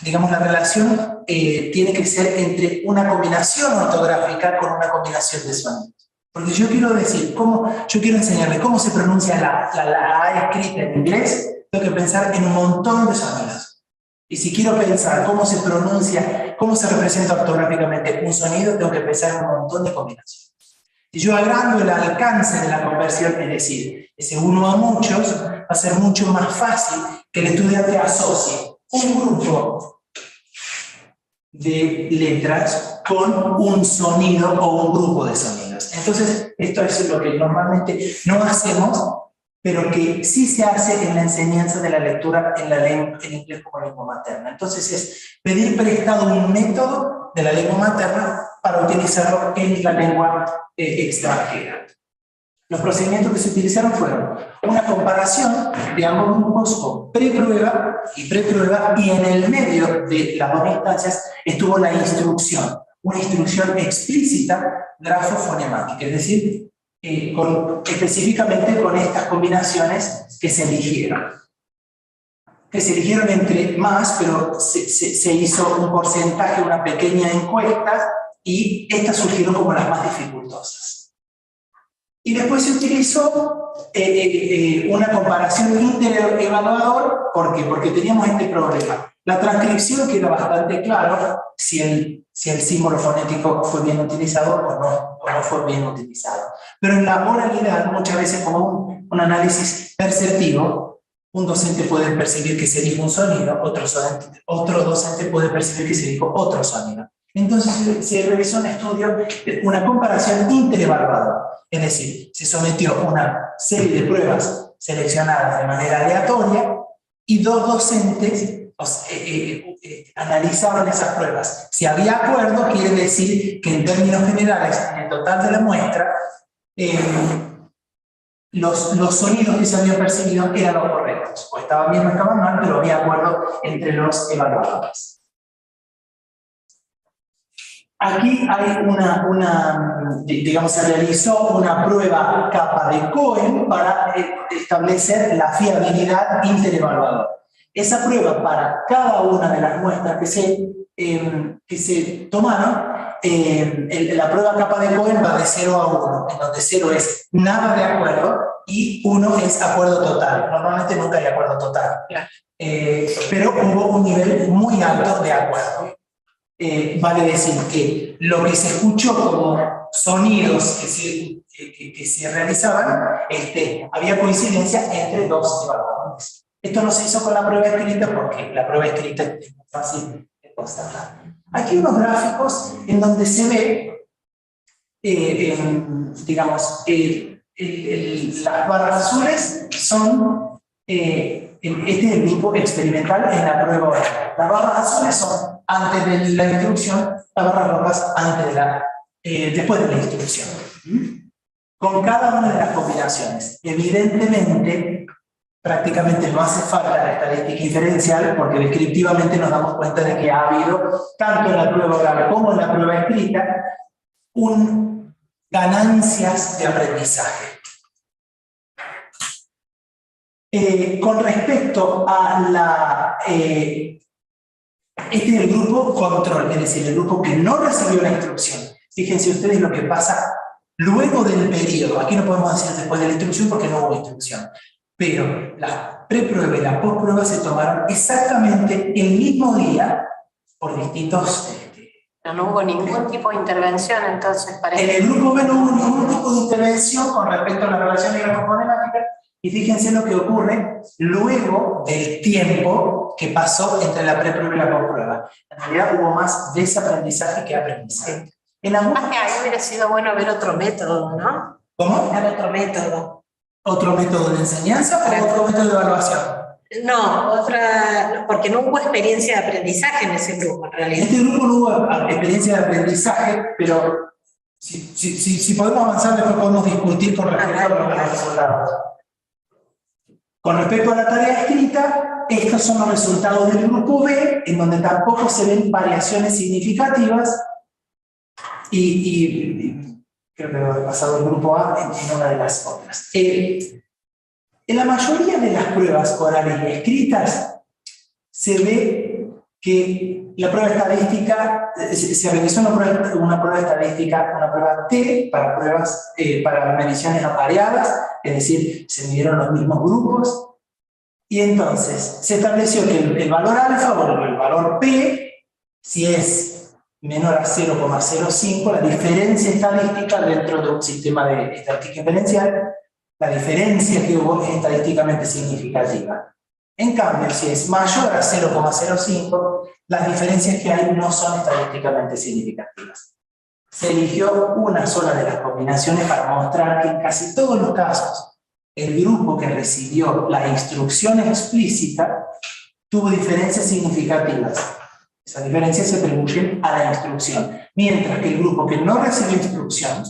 digamos, la relación tiene que ser entre una combinación ortográfica con una combinación de sonidos. Porque yo quiero decir, yo quiero enseñarle cómo se pronuncia la A escrita en inglés, tengo que pensar en un montón de sonidos. Y si quiero pensar cómo se pronuncia, cómo se representa ortográficamente un sonido, tengo que pensar en un montón de combinaciones. Si yo agrando el alcance de la conversión, es decir, ese uno a muchos, va a ser mucho más fácil que el estudiante asocie un grupo de letras con un sonido o un grupo de sonidos. Entonces, esto es lo que normalmente no hacemos, pero que sí se hace en la enseñanza de la lectura en inglés como lengua materna. Entonces es pedir prestado un método de la lengua materna para utilizarlo en la lengua extranjera. Los procedimientos que se utilizaron fueron una comparación de ambos grupos con preprueba, y en el medio de las 2 instancias estuvo la instrucción, una instrucción explícita grafofonemática, es decir, específicamente con estas combinaciones que se eligieron. Entre más, pero se hizo un porcentaje, una pequeña encuesta, y estas surgieron como las más dificultosas. Y después se utilizó una comparación interevaluador. ¿Por qué? Porque teníamos este problema. La transcripción queda bastante claro si el símbolo fonético fue bien utilizado o no fue bien utilizado. Pero en la oralidad, muchas veces como un análisis perceptivo, un docente puede percibir que se dijo un sonido, otro docente puede percibir que se dijo otro sonido. Entonces se realizó un estudio, una comparación interevaluadora. Es decir, se sometió una serie de pruebas seleccionadas de manera aleatoria y dos docentes analizaban esas pruebas. Si había acuerdo, quiere decir que en términos generales, en el total de la muestra, los sonidos que se habían percibido eran los correctos. O estaban bien o estaban mal, pero había acuerdo entre los evaluadores. Aquí hay digamos, se realizó una prueba capa de Cohen para establecer la fiabilidad interevaluadora. Esa prueba para cada una de las muestras que se tomaron, la prueba capa de Cohen va de 0 a 1, en donde 0 es nada de acuerdo y 1 es acuerdo total. Normalmente nunca hay acuerdo total, pero hubo un nivel muy alto de acuerdo. Vale decir que lo que se escuchó como sonidos que se realizaban, había coincidencia entre dos evaluadores. Esto no se hizo con la prueba escrita porque la prueba escrita es muy fácil de constatar. Aquí hay unos gráficos en donde se ve, digamos, las barras azules son, este es el grupo experimental en la prueba oral. Las barras azules son antes de la instrucción, las barras rojas después de la instrucción. Con cada una de las combinaciones, evidentemente, prácticamente no hace falta la estadística inferencial porque descriptivamente nos damos cuenta de que ha habido, tanto en la prueba oral como en la prueba escrita, ganancias de aprendizaje. Con respecto a este es el grupo control, es decir, el grupo que no recibió la instrucción. Fíjense ustedes lo que pasa luego del periodo. Aquí no podemos decir después de la instrucción porque no hubo instrucción. Pero la preprueba y la postprueba se tomaron exactamente el mismo día por distintos... Pero no hubo ningún tipo de intervención, entonces, para en el grupo B no hubo ningún tipo de intervención con respecto a la relación grafofonética. Y fíjense lo que ocurre luego del tiempo que pasó entre la preprueba y la postprueba. En realidad hubo más desaprendizaje que aprendizaje. Ahí hubiera sido bueno ver otro método, ¿no? ¿Cómo? Ver otro método. ¿Otro método de enseñanza o otro método de evaluación? No, porque no hubo experiencia de aprendizaje en ese grupo, en realidad. En este grupo no hubo experiencia de aprendizaje, pero si podemos avanzar, después podemos discutir con respecto a los resultados. Con respecto a la tarea escrita, estos son los resultados del grupo B, en donde tampoco se ven variaciones significativas, y creo que lo he pasado el grupo A en una de las otras. En la mayoría de las pruebas orales y escritas, se ve que la prueba estadística, se realizó una prueba estadística, una prueba T para mediciones apareadas, es decir, se midieron los mismos grupos, y entonces se estableció que el valor alfa o el valor P, si es menor a 0,05, la diferencia estadística dentro de un sistema de estadística inferencial, la diferencia que hubo es estadísticamente significativa. En cambio, si es mayor a 0,05, las diferencias que hay no son estadísticamente significativas. Se eligió una sola de las combinaciones para mostrar que en casi todos los casos, el grupo que recibió la instrucción explícita tuvo diferencias significativas. Esas diferencias se atribuyen a la instrucción, mientras que el grupo que no recibió instrucción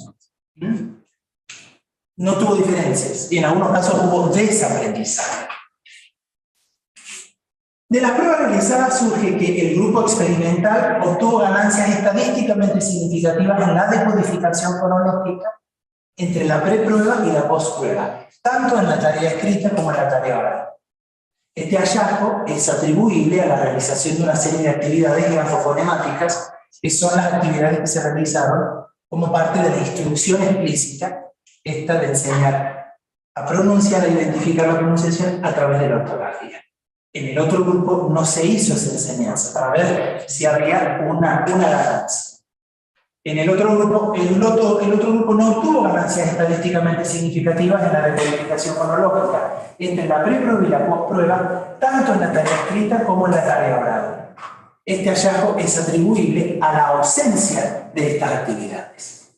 no tuvo diferencias, y en algunos casos hubo desaprendizaje. De las pruebas realizadas surge que el grupo experimental obtuvo ganancias estadísticamente significativas en la decodificación fonológica entre la preprueba y la postprueba, tanto en la tarea escrita como en la tarea oral. Este hallazgo es atribuible a la realización de una serie de actividades grafofonemáticas, que son las actividades que se realizaron como parte de la instrucción explícita esta de enseñar a pronunciar, a identificar la pronunciación a través de la ortografía. En el otro grupo no se hizo esa enseñanza para ver si había una ganancia. En el otro grupo, el otro grupo no obtuvo ganancias estadísticamente significativas en la decodificación fonológica entre la preprueba y la postprueba, tanto en la tarea escrita como en la tarea oral. Este hallazgo es atribuible a la ausencia de estas actividades.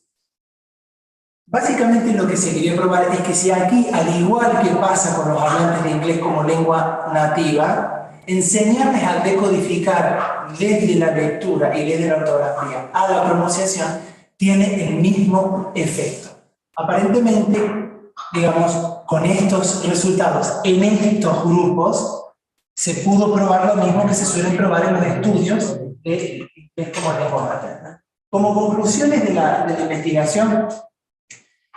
Básicamente lo que se quería probar es que si aquí, al igual que pasa con los hablantes de inglés como lengua nativa, enseñarles a decodificar desde la lectura y desde la ortografía a la pronunciación tiene el mismo efecto. Aparentemente, digamos, con estos resultados en estos grupos se pudo probar lo mismo que se suelen probar en los estudios de inglés como lengua materna. Como conclusiones de la investigación,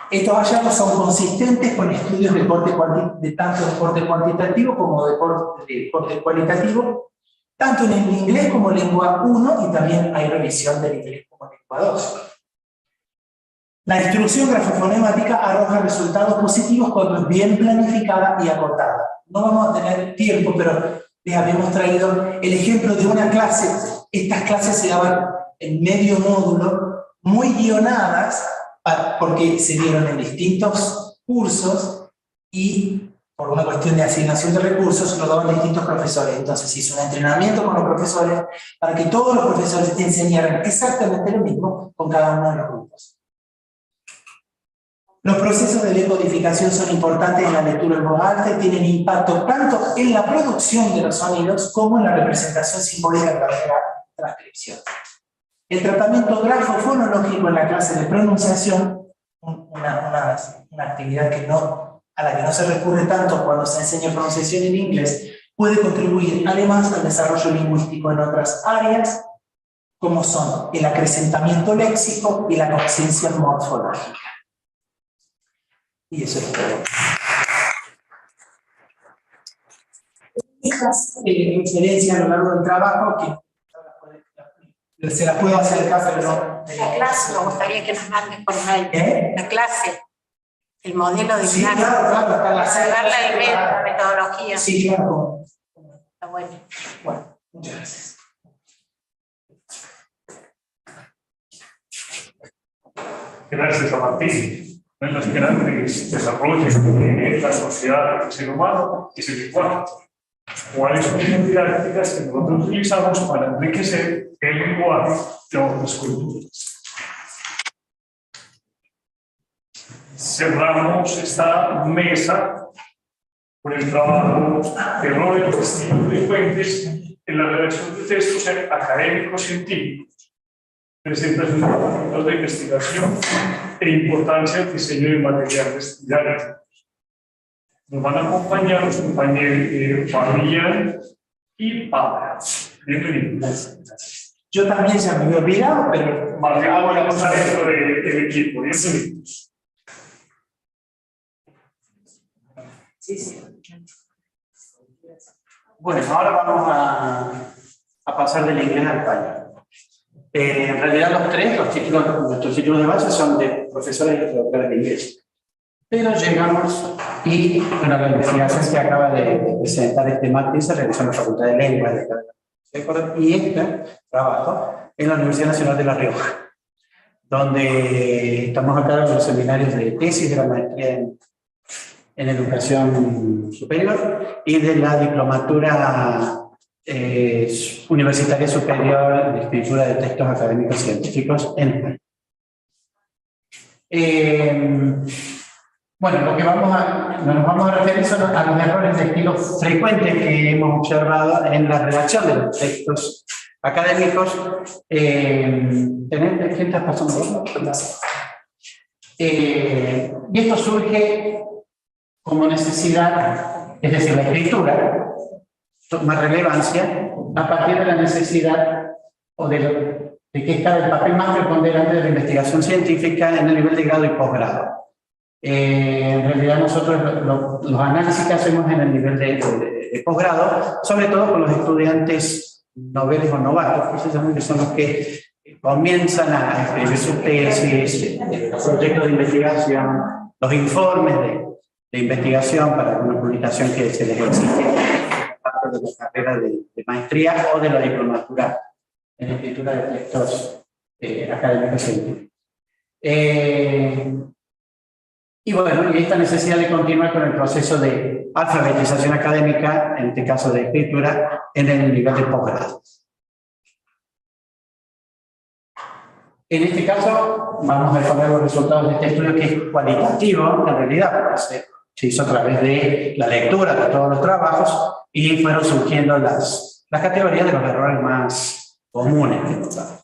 estos hallazgos son consistentes con estudios tanto de corte cuantitativo como de corte cualitativo, tanto en el inglés como lengua 1, y también hay revisión del inglés como lengua 2. La instrucción grafofonemática arroja resultados positivos cuando es bien planificada y acotada. No vamos a tener tiempo, pero les habíamos traído el ejemplo de una clase. Estas clases se daban en medio módulo, muy guionadas, porque se dieron en distintos cursos y por una cuestión de asignación de recursos lo daban distintos profesores. Entonces se hizo un entrenamiento con los profesores para que todos los profesores enseñaran exactamente lo mismo con cada uno de los grupos. Los procesos de decodificación son importantes en la lectura en voz alta y tienen impacto tanto en la producción de los sonidos como en la representación simbólica a través de la transcripción. El tratamiento grafofonológico en la clase de pronunciación, una actividad a la que no se recurre tanto cuando se enseña pronunciación en inglés, puede contribuir además al desarrollo lingüístico en otras áreas, como son el acrecentamiento léxico y la conciencia morfológica. Y eso es todo. Estas referencias a lo largo del trabajo que se la puedo acercar, pero no. La clase, me gustaría que nos mandes por mail. La clase, el modelo de Sí, clase. claro, está la La metodología. Sí, claro. Está bueno. Bueno, muchas gracias. Gracias a Martín. En los grandes desarrollos de la sociedad del ser humano es el lenguaje. ¿Cuáles son las didácticas que nosotros utilizamos para enriquecer el lenguaje de otras culturas? Cerramos esta mesa con el trabajo de Robert Castillo de Fuentes en la redacción de textos académicos científicos, presentación de proyectos de investigación e importancia del diseño de materiales didácticos. Nos van a acompañar los compañeros Fabián y Pablo. Bienvenidos. Yo también ya me había olvidado, pero Martín, ahora vamos a dentro del equipo. Bienvenidos. sí. Bueno, ahora vamos a pasar del inglés al español. En realidad nuestros títulos de base son de profesores y traductores de inglés. Pero llegamos y bueno, la investigación que acaba de presentar este martes se realizó en la Facultad de Lenguas de Cataluña y este trabajo en la Universidad Nacional de La Rioja, donde estamos a cargo de los seminarios de tesis de la maestría en educación superior y de la diplomatura universitaria superior de escritura de textos académicos científicos en España. Bueno, lo que nos vamos a referir son a los errores de estilo frecuentes que hemos observado en la redacción de los textos académicos. ¿Quién está pasando? Y esto surge como necesidad, es decir, la escritura toma relevancia a partir de la necesidad o de que está el papel más preponderante de la investigación científica en el nivel de grado y posgrado. En realidad nosotros los análisis que hacemos en el nivel de posgrado, sobre todo con los estudiantes noveles o novatos, que son los que comienzan a escribir sus tesis, proyectos de investigación, los informes de investigación para una publicación que se les exige parte de la carrera de maestría o de la diplomatura en escritura de textos académicos científicos. Y bueno, y esta necesidad de continuar con el proceso de alfabetización académica, en este caso de escritura, en el nivel de posgrado. En este caso, vamos a exponer los resultados de este estudio que es cualitativo, en realidad, porque se hizo a través de la lectura de todos los trabajos y fueron surgiendo las categorías de los errores más comunes.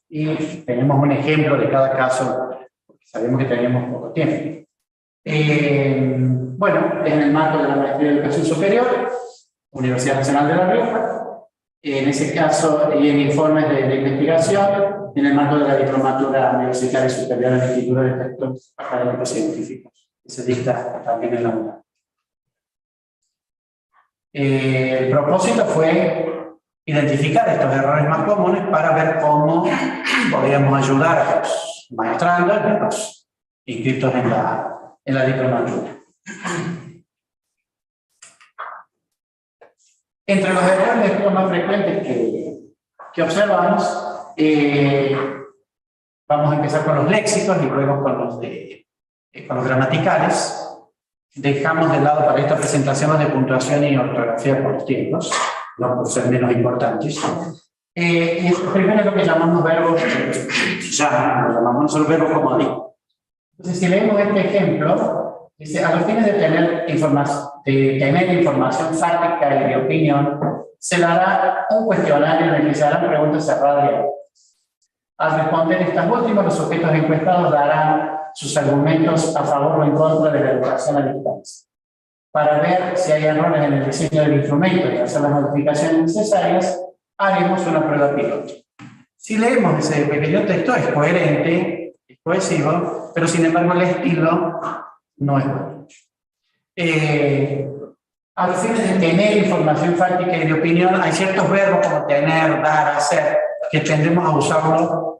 Y tenemos un ejemplo de cada caso, porque sabemos que tenemos poco tiempo. Bueno, en el marco de la Maestría de Educación Superior, Universidad Nacional de La Rioja, en ese caso, y en informes de investigación, en el marco de la Diplomatura Universitaria Superior en Escritura de Textos Académicos Científicos, que se dicta también en la UNAM. El propósito fue identificar estos errores más comunes para ver cómo podíamos ayudar a los maestrandos y a los inscritos en la diplomatura. Entre los errores más frecuentes que observamos, vamos a empezar con los léxicos y luego con los gramaticales. Dejamos de lado para esta presentación los de puntuación y ortografía por tiempos, no por ser menos importantes. Y primero es lo que llamamos verbos, lo llamamos nosotros verbos comodín. Entonces, si leemos este ejemplo, dice, a los fines de tener información fáctica y de opinión, se le hará un cuestionario en el que se harán preguntas cerradas y abiertas. Al responder estas últimas, los sujetos encuestados darán sus argumentos a favor o en contra de la educación a distancia. Para ver si hay errores en el diseño del instrumento y hacer las modificaciones necesarias, haremos una prueba piloto. Si leemos ese pequeño texto, es coherente, es cohesivo, pero sin embargo el estilo no es bueno. A los fines de tener información fáctica y de opinión, hay ciertos verbos como tener, dar, hacer, que tendemos a usarlo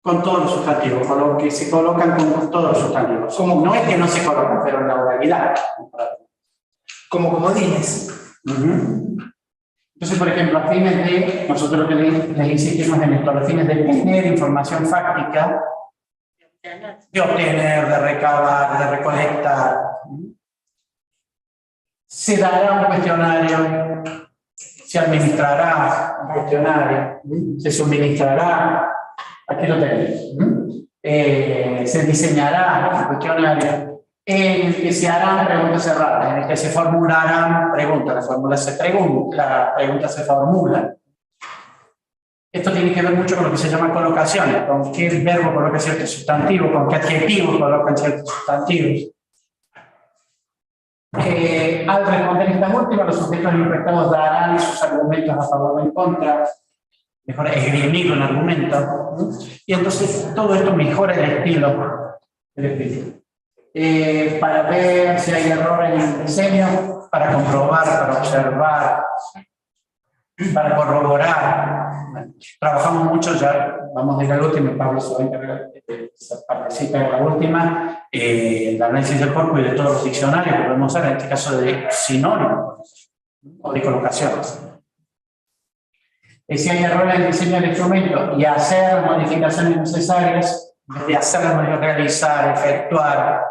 con todos los sustantivos, con lo que se colocan con todos los sustantivos. No es que no se colocan, pero en la oralidad. Como comodines. Entonces, por ejemplo, a fines de, nosotros que les insistimos en esto, a los fines de tener información fáctica, de obtener, de recabar, de recolectar, se dará un cuestionario, se administrará un cuestionario, se suministrará, aquí lo tenemos, se diseñará un cuestionario en el que se harán preguntas cerradas, en el que se formularán preguntas, la pregunta se formula. Esto tiene que ver mucho con lo que se llama colocaciones, con qué verbo coloca ciertos sustantivos, con qué adjetivos colocan ciertos sustantivos. Al responder estas últimas, los sujetos encuestados darán sus argumentos a favor o en contra, mejor esgrimir un argumento, y entonces todo esto mejora el estilo del escrito. Para ver si hay errores en el diseño, para comprobar, para observar, para corroborar. Trabajamos mucho, ya vamos a ir al último, Pablo se va a encargar de participa en la última, el análisis del corpus y de todos los diccionarios que podemos usar, en este caso de sinónimos o de colocaciones. Si hay errores en el diseño del instrumento y hacer las modificaciones necesarias, de hacerlas, realizar, efectuar,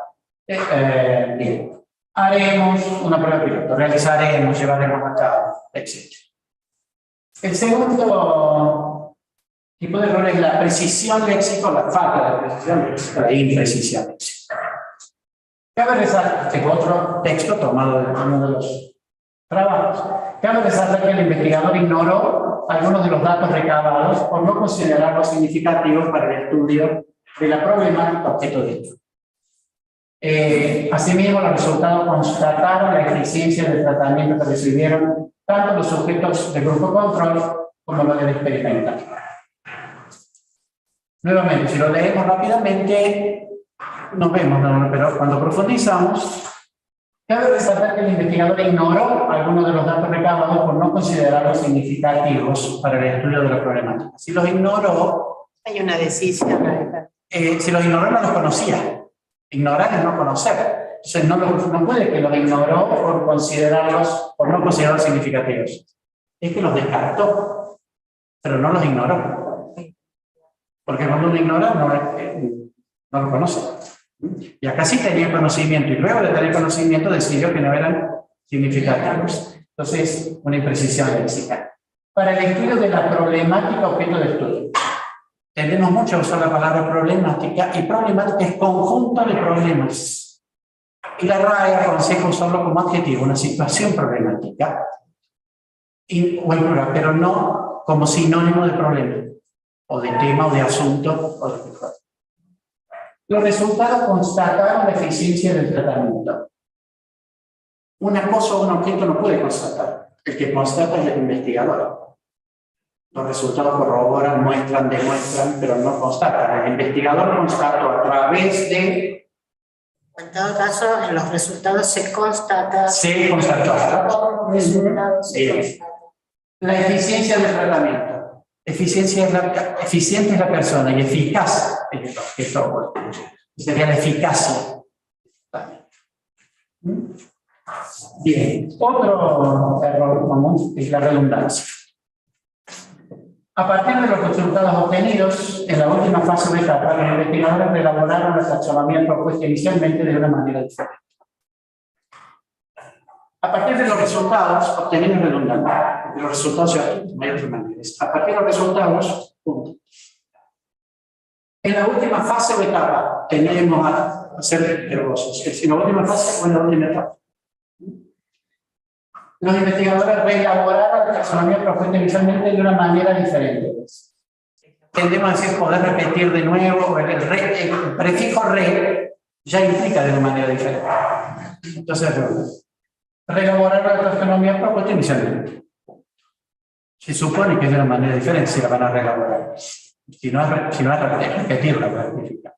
bien. Haremos una prueba piloto, realizaremos, llevaremos a cabo, etc. El segundo tipo de error es la precisión léxica, la falta de precisión léxica, la imprecisión léxica. Cabe resaltar, este otro texto tomado de uno de los trabajos, cabe resaltar que el investigador ignoró algunos de los datos recabados por no considerarlos significativos para el estudio de la problemática objeto de estudio. Asimismo, los resultados constataron la eficiencia del tratamiento que recibieron tanto los sujetos del grupo control como los del experimental. Nuevamente, si lo leemos rápidamente, nos vemos, pero cuando profundizamos, cabe resaltar que el investigador ignoró algunos de los datos recabados por no considerarlos significativos para el estudio de la problemática. Si los ignoró, hay una decisión. si los ignoró no los conocía. Ignorar es no conocer. Entonces no puede que los ignoró por no considerarlos significativos. Es que los descartó, pero no los ignoró. Porque cuando uno ignora, no lo conoce. Y acá sí tenía conocimiento, y luego de tener conocimiento decidió que no eran significativos. Entonces, una imprecisión léxica. Para el estudio de la problemática objeto de estudio, tendemos mucho a usar la palabra problemática, y problemática es conjunto de problemas. Y la RAE aconseja usarlo como adjetivo, una situación problemática, o en plural, pero no como sinónimo de problema, o de tema, o de asunto, o de cosa. Los resultados constataron la eficiencia del tratamiento. Una cosa o un objeto no puede constatar. El que constata es el investigador. Los resultados corroboran, muestran, demuestran, pero no constatan. El investigador constató a través de... En todo caso, en los resultados se constata. Se constató. Los resultados se constatan. La eficiencia del tratamiento. Eficiente es la persona y eficaz es el objeto. Sería la eficacia. Bien, otro error común es la redundancia. A partir de los resultados obtenidos, en la última fase de etapa, los investigadores elaboraron la taxonomía propuesta inicialmente de una manera diferente. A partir de los resultados obtenidos redundantes, de los resultados no hay otra manera. A partir de los resultados, punto. En la última fase de etapa, tenemos a ser verbosos. Es decir, la última fase o en la última etapa. Los investigadores reelaboraron la taxonomía propuesta inicialmente de una manera diferente. Tendemos a decir poder repetir de nuevo, el prefijo re ya implica de una manera diferente. Entonces, reelaboraron la taxonomía propuesta inicialmente. Se supone que es de una manera diferente si la van a reelaborar. Si no es repetirla, para rectificar.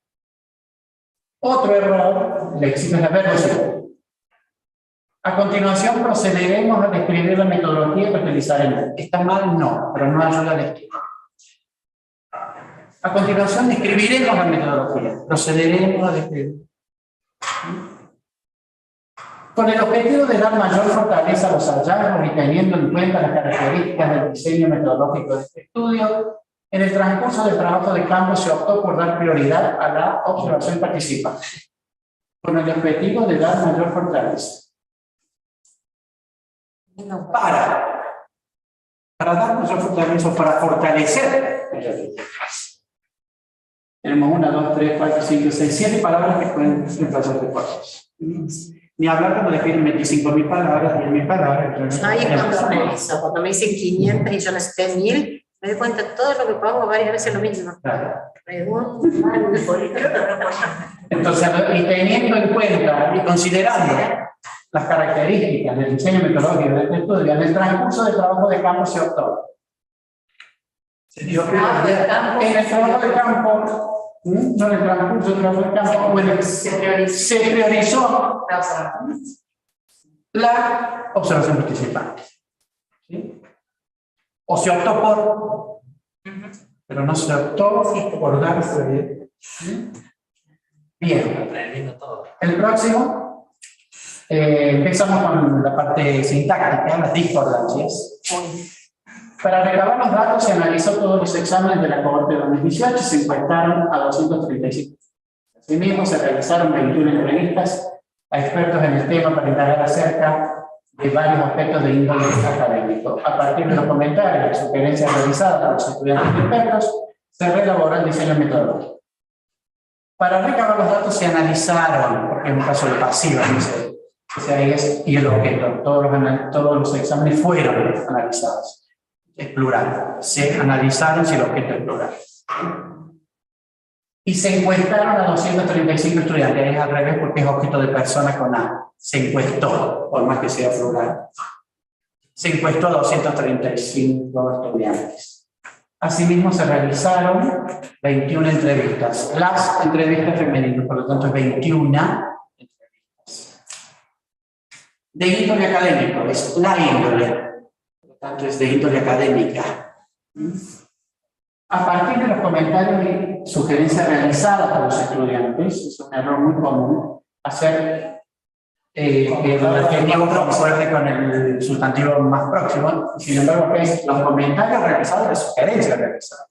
Otro error léxico es la verbosidad. A continuación procederemos a describir la metodología que utilizaremos. ¿Está mal? No, pero no ayuda al estilo. A continuación describiremos la metodología. Procederemos a describir. Con el objetivo de dar mayor fortaleza a los hallazgos y teniendo en cuenta las características del diseño metodológico de este estudio, en el transcurso del trabajo de campo se optó por dar prioridad a la observación participada, con el objetivo de dar mayor fortaleza. Para dar mayor fortaleza, para fortalecer. Tenemos 1, 2, 3, 4, 5, 6, 7 palabras que pueden reemplazar de cosas. Ni hablar cuando definen 25.000 palabras, 10.000 palabras. Ahí cuando me dicen 500 y yo necesité 1.000, me doy cuenta de todo lo que pongo varias veces lo mismo. Claro. Entonces, y teniendo en cuenta y considerando las características del diseño metodológico de este estudio, en el transcurso del trabajo de campo se optó. En el trabajo de campo, no en el transcurso del trabajo de campo, se priorizó la observación participante. ¿Sí? O se optó por, pero no se optó por dar prioridad. Bien. El próximo, empezamos con la parte sintáctica, las discordancias. Para recabar los datos se analizó todos los exámenes de la cohorte de 2018 y se encuestaron a 235. Asimismo, se realizaron 21 entrevistas a expertos en el tema para indagar acerca de varios aspectos de índole académico. A partir de los comentarios y sugerencias realizadas por los estudiantes y expertos, se reelaboró el diseño metodológico. Para recabar los datos se analizaron, porque es un caso de pasiva, dice, y el objeto, todos los exámenes fueron analizados. Es plural. Se analizaron si el objeto es plural. Y se encuestaron a 235 estudiantes, es al revés porque es objeto de persona con A. Se encuestó, por más que sea plural. Se encuestó a 235 estudiantes. Asimismo, se realizaron 21 entrevistas. Las entrevistas femeninas, por lo tanto, es 21 entrevistas. De índole académico, es la índole. Por lo tanto, es de índole académica. A partir de los comentarios sugerencias realizadas por los estudiantes, es un error muy común, hacer el adjetivo concuerde con el sustantivo más próximo, sin embargo, que es los comentarios realizados, las sugerencias realizadas.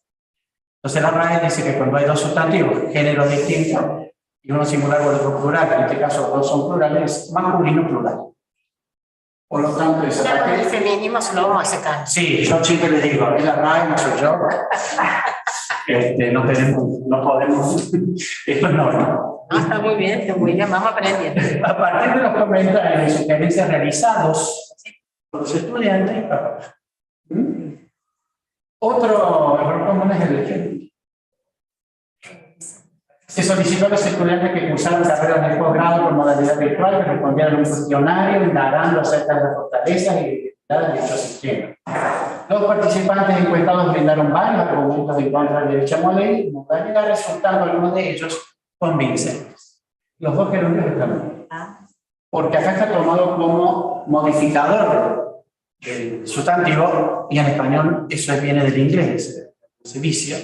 Entonces la RAE dice que cuando hay dos sustantivos, género distinto, y uno singular o otro plural, en este caso dos son plurales, es masculino plural. Por lo tanto, ese Ya con el ataque... feminismo se lo vamos a sacar. Sí, yo siempre les digo, es la RAE, no soy yo. No podemos, esto no. Ah, está muy bien, vamos aprendiendo. A partir de los comentarios y sugerencias realizados por los estudiantes, otro error común es el ejemplo. Se solicitó a los estudiantes que cursaron carreras de posgrado con modalidad virtual que respondieran a un cuestionario indagando acerca de las fortalezas y debilidades de dicho sistema. Los participantes encuestados brindaron varios argumentos en contra de dicha modalidad, resultando algunos de ellos convincentes. Los dos gerundios están bien. Porque acá está tomado como modificador del sustantivo y en español eso viene del inglés, se vicia.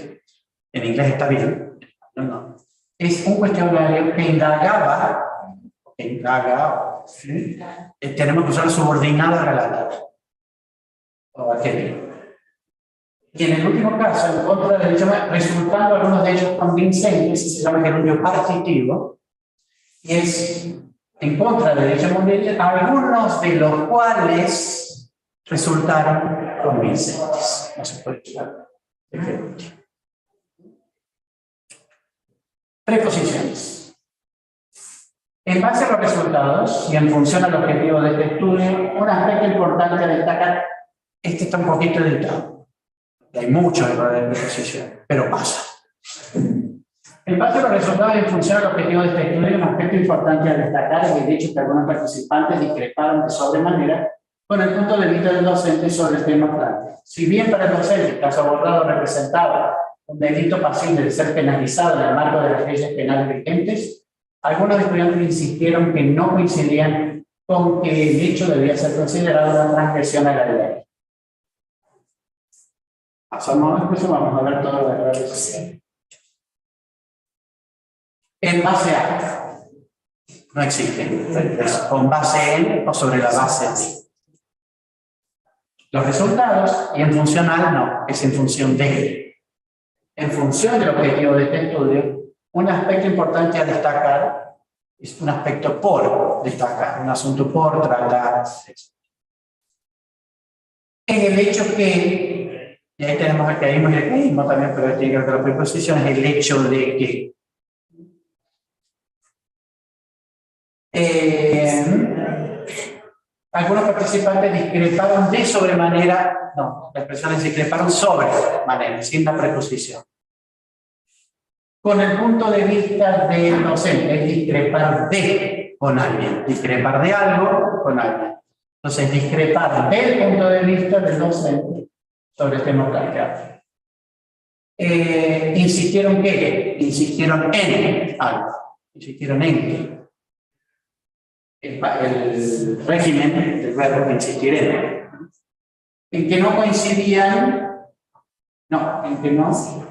En inglés está bien, no. Es un cuestionario que indagaba, ¿sí? Tenemos que usar subordinado relativa o aquel. Y en el último caso, en contra de dicho, resultando algunos de ellos convincentes, se llama gerundio partitivo, y es en contra de dicha modalidad, algunos de los cuales resultaron convincentes. No se puede usar el gerundio. Preposiciones. En base a los resultados y en función al objetivo de este estudio, un aspecto importante a destacar, este está un poquito editado. Hay muchos errores de preposición, pero pasa. En base a los resultados y en función al objetivo de este estudio, un aspecto importante a destacar es el hecho que algunos participantes discreparon de sobremanera con el punto de vista del docente sobre el tema planteado. Si bien para el docente el caso abordado representaba un delito pasible de ser penalizado en el marco de las leyes penales vigentes, algunos estudiantes insistieron que no coincidían con que el hecho debía ser considerado una transgresión a la ley. Pasamos a eso, vamos a ver todos los errores. En base a, no existe, es con base en o sobre la base de. Los resultados, y en función al no, es en función de. En función del objetivo de este estudio, un aspecto importante a destacar es un aspecto por destacar, un asunto por tratar. Es el hecho que, y ahí tenemos el caísmo y el caísmo también, pero tiene que ver con las preposiciones, el hecho de que algunos participantes discreparon de sobremanera, no, las personas discreparon sobremanera, sin la preposición. Con el punto de vista del docente, es discrepar de con alguien, discrepar de algo con alguien. Entonces, discrepar del punto de vista del docente sobre el tema planteado. Insistieron ¿qué? Insistieron en algo, insistieron en el régimen del verbo insistir en que no coincidían,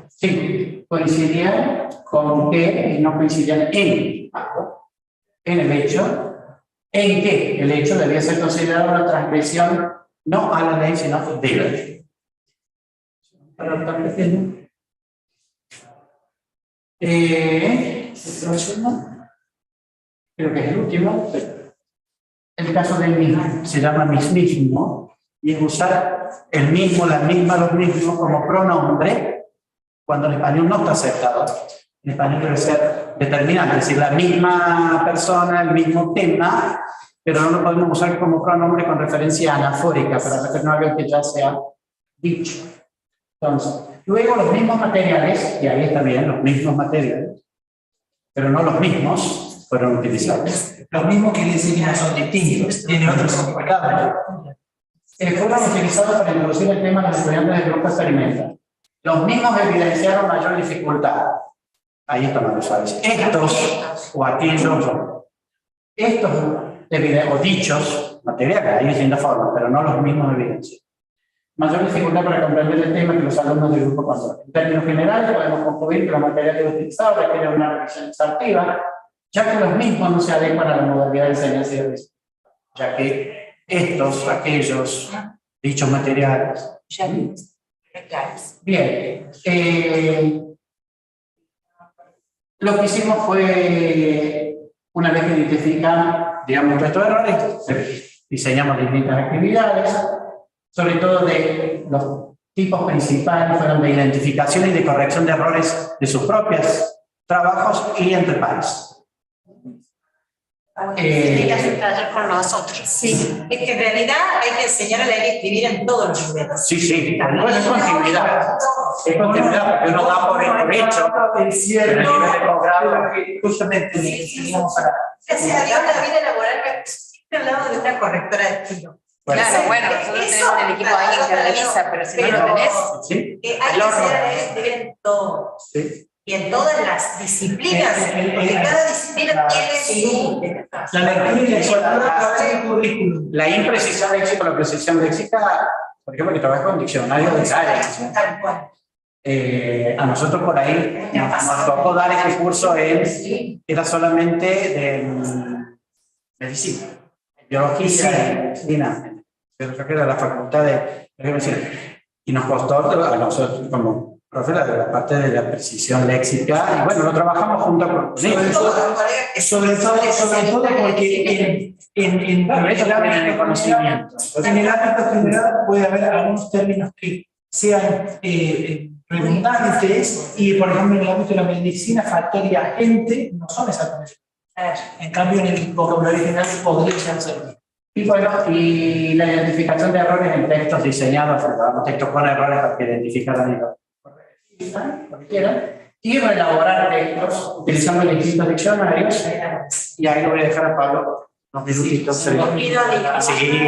sí, coincidían con que no coincidían en algo, en el hecho, en que el hecho debía ser considerado una transgresión no a la ley, sino de la ley. Creo que es el último. El caso del mismo se llama mismismo y es usar el mismo, la misma, los mismos como pronombre cuando en español no está aceptado. En español debe ser determinante, es decir, la misma persona, el mismo tema, pero no lo podemos usar como pronombre con referencia anafórica para referirnos a algo que ya se ha dicho. Entonces, luego los mismos materiales, y ahí está bien, los mismos materiales, pero no los mismos, fueron utilizados. Los mismos que dicen que no son distintos, tienen otros significados. Fueron utilizados para introducir el tema de los estudiantes del grupo experimental. Los mismos evidenciaron mayor dificultad. Ahí están los suaves. Estos o aquellos, estos o dichos materiales, hay distintas formas, pero no los mismos evidencias. mayor dificultad para comprender el tema que los alumnos del grupo pasó. En términos generales, podemos concluir que los materiales utilizados requieren una revisión exhaustiva, ya que los mismos no se adecuan a la modalidad de enseñanza y aprendizaje, ya que dichos materiales. Bien, lo que hicimos fue, una vez que identificamos, digamos, estos errores, diseñamos distintas actividades, sobre todo de los tipos principales fueron de identificación y de corrección de errores de sus propios trabajos y entre pares. Tiene que hacer un taller con nosotros. Sí, es que en realidad hay que enseñar a leer y escribir en todos los niveles. Sí, bueno, es continuidad. Es continuidad, porque uno da por hecho Es cierto, el nivel de posgrado que justamente necesitamos para... Gracias a Dios la vida laboral me siempre al lado de una correctora de estilo. Claro, bueno, nosotros tenemos el equipo ahí que revisa, pero si no lo tenés, ¿sí? Hay que enseñar a leer y escribir en todo. Sí. Y en todas las disciplinas, porque cada disciplina tiene su... La lectura y la lectura a través del currículum. La imprecisión léxica, la precisión léxica, por ejemplo, que trabajo con diccionario de áreas. Tal cual. A nosotros por ahí nos tocó dar este curso, era solamente de medicina, biología, medicina, pero creo que era la facultad de medicina. Y nos costó a nosotros como profe la parte de la precisión léxica, y bueno, lo trabajamos junto con Sobre todo porque en el ámbito general puede haber algunos términos que sean redundantes y, por ejemplo, en el ámbito de la medicina, factor y agente no son exactamente. En cambio, en el vocabulario general podría ser. Y bueno, y la identificación de errores en textos diseñados, textos con errores para que identificaran lo que quieran, y elaborar textos utilizando distintos diccionarios, y ahí lo voy a dejar a Pablo unos minutitos. Sí,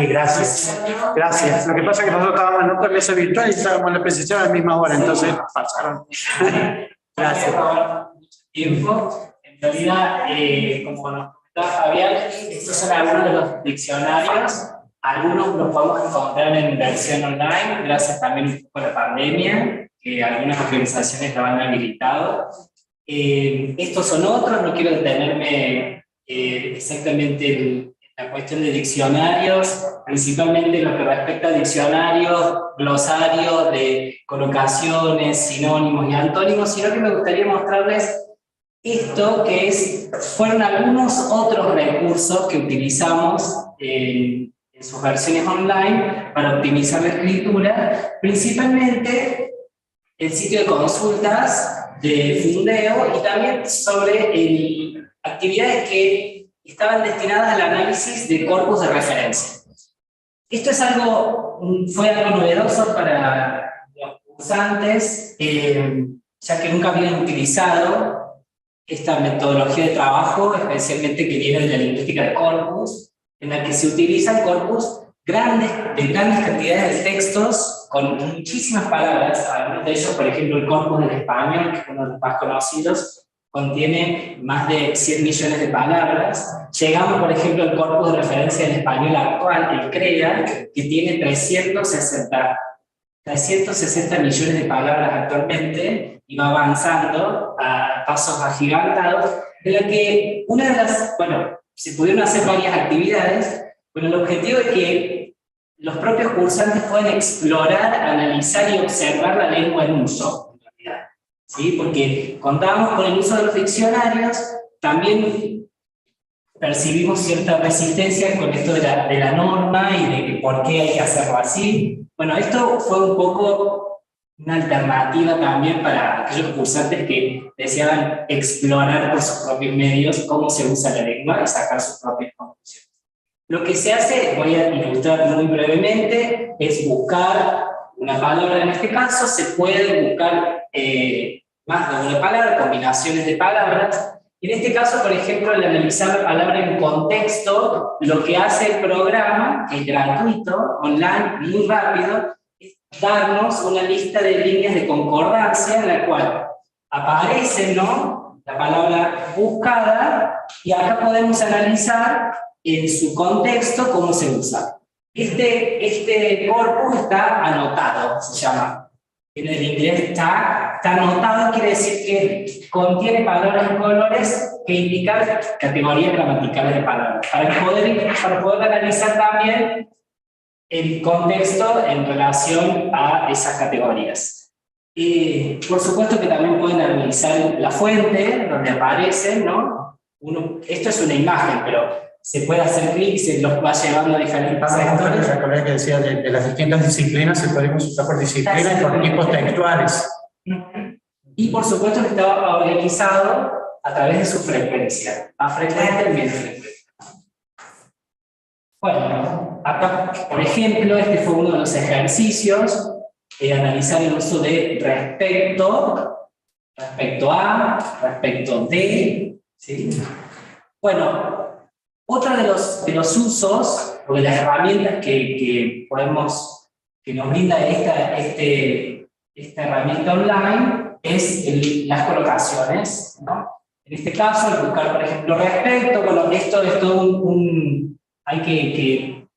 gracias. Gracias. Lo que pasa es que nosotros estábamos en otra mesa virtual y estábamos en la presentación a la misma hora, entonces pasaron. Gracias. Tiempo. En realidad, como nos comentaba Fabián, estos son algunos de los diccionarios. Algunos los podemos encontrar en versión online, gracias también un poco a la pandemia, que algunas organizaciones lo han habilitado. Estos son otros, no quiero detenerme exactamente en la cuestión de diccionarios, principalmente lo que respecta a diccionarios, glosarios de colocaciones, sinónimos y antónimos, sino que me gustaría mostrarles esto que fueron algunos otros recursos que utilizamos en sus versiones online para optimizar la escritura, principalmente el sitio de consultas de Fundeo y también sobre actividades que estaban destinadas al análisis de corpus de referencia. Esto fue algo novedoso para los cursantes, ya que nunca habían utilizado esta metodología de trabajo, especialmente que viene de la lingüística de corpus, en la que se utilizan corpus de grandes cantidades de textos con muchísimas palabras. Algunos de ellos, por ejemplo, el corpus del español, que es uno de los más conocidos, contiene más de 100 millones de palabras. Llegamos, por ejemplo, al corpus de referencia del español actual, el CREA, que tiene 360 millones de palabras actualmente, y va avanzando a pasos agigantados, en la que se pudieron hacer varias actividades. Bueno, el objetivo es que los propios cursantes puedan explorar, analizar y observar la lengua en uso, en realidad. ¿Sí? Porque contábamos con el uso de los diccionarios, también percibimos cierta resistencia con esto de la norma y de por qué hay que hacerlo así. Bueno, esto fue un poco una alternativa también para aquellos cursantes que deseaban explorar por sus propios medios cómo se usa la lengua y sacar sus propias conclusiones. Lo que se hace, voy a ilustrar muy brevemente, es buscar una palabra. En este caso se puede buscar más de una palabra, combinaciones de palabras. En este caso, por ejemplo, al analizar la palabra en contexto, lo que hace el programa, que es gratuito, online, muy rápido, es darnos una lista de líneas de concordancia en la cual aparece, ¿no?, la palabra buscada, y acá podemos analizar en su contexto cómo se usa. Este corpus está anotado, se llama. En el inglés está anotado, quiere decir que contiene palabras y colores que indican categorías gramaticales de palabras, para poder analizar también el contexto en relación a esas categorías. Por supuesto que también pueden analizar la fuente donde aparecen, ¿no? Esto es una imagen, pero se puede hacer clic y se los va llevando a diferentes sectores. Recordé que decía de las distintas disciplinas se puede consultar por disciplina y por tipos textuales. Y por supuesto que está organizado a través de su frecuencia, a frecuente, menos frecuente. Bueno, acá, por ejemplo, este fue uno de los ejercicios de analizar el uso de respecto a, respecto de, ¿sí? Bueno, otro de los usos o de las herramientas que nos brinda esta herramienta online es las colocaciones, ¿no? En este caso, al buscar, por ejemplo, respecto, bueno, esto es todo hay que